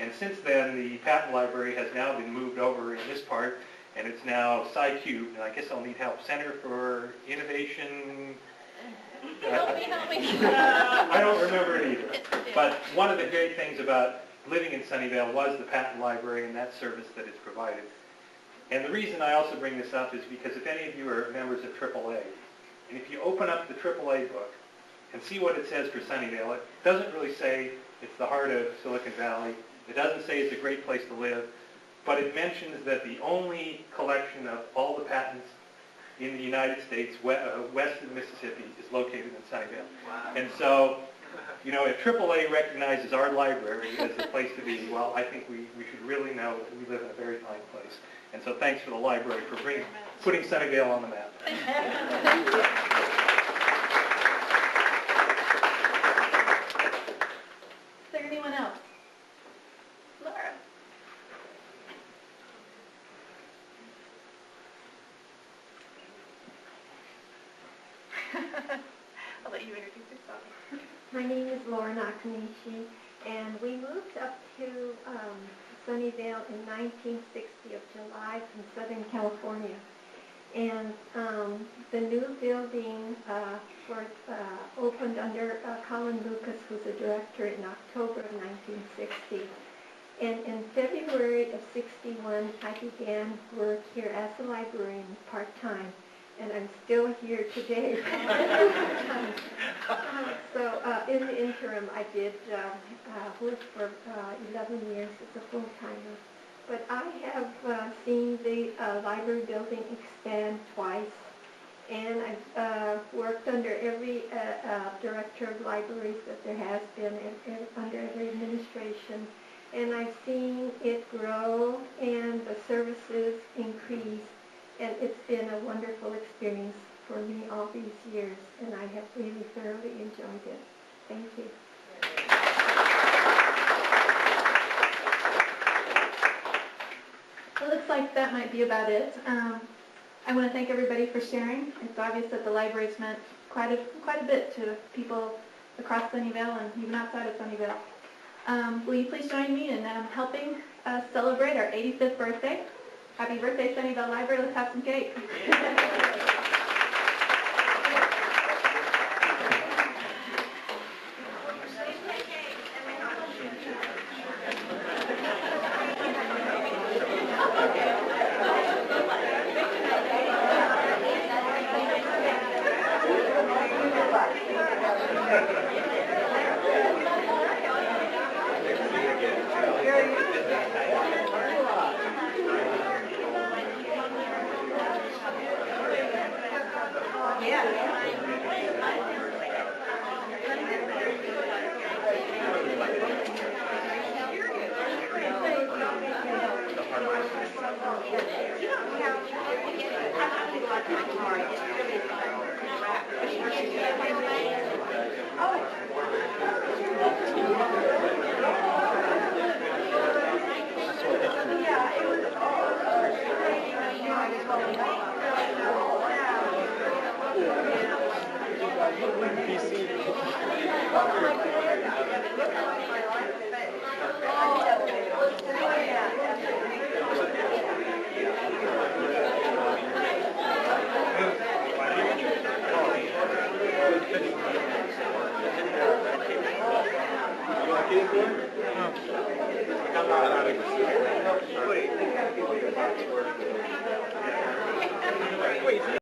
And since then, the patent library has now been moved over in this part, and it's now Sci-Cube, and I guess I'll need help. Center for Innovation. Help me. I don't remember it either. But one of the great things about living in Sunnyvale was the patent library and that service that it's provided. And the reason I also bring this up is because if any of you are members of AAA, and if you open up the AAA book, and see what it says for Sunnyvale. It doesn't really say it's the heart of Silicon Valley. It doesn't say it's a great place to live. But it mentions that the only collection of all the patents in the United States west of the Mississippi is located in Sunnyvale. Wow. And so, if AAA recognizes our library as the place to be, well, I think we should really know that we live in a very fine place. And so thanks for the library for putting Sunnyvale on the map. Thank you. Is there anyone else? Laura. I'll let you introduce yourself. My name is Laura Nakanishi, and we moved up to Sunnyvale in 1960 of July from Southern California. And the new building opened under Colin Lucas, who's a director, in October of 1960. And in February of 61, I began work here as a librarian part-time. and I'm still here today. So in the interim, I did work for 11 years as a full-timer. But I have seen the library building expand twice, and I've worked under every director of libraries that there has been under every administration. And I've seen it grow and the services increase, and it's been a wonderful experience for me all these years, and I have really thoroughly enjoyed it. Thank you. It looks like that might be about it. I want to thank everybody for sharing. It's obvious that the library's meant quite a bit to people across Sunnyvale and even outside of Sunnyvale. Will you please join me in helping us celebrate our 85th birthday? Happy birthday, Sunnyvale Library. Let's have some cake. Wait.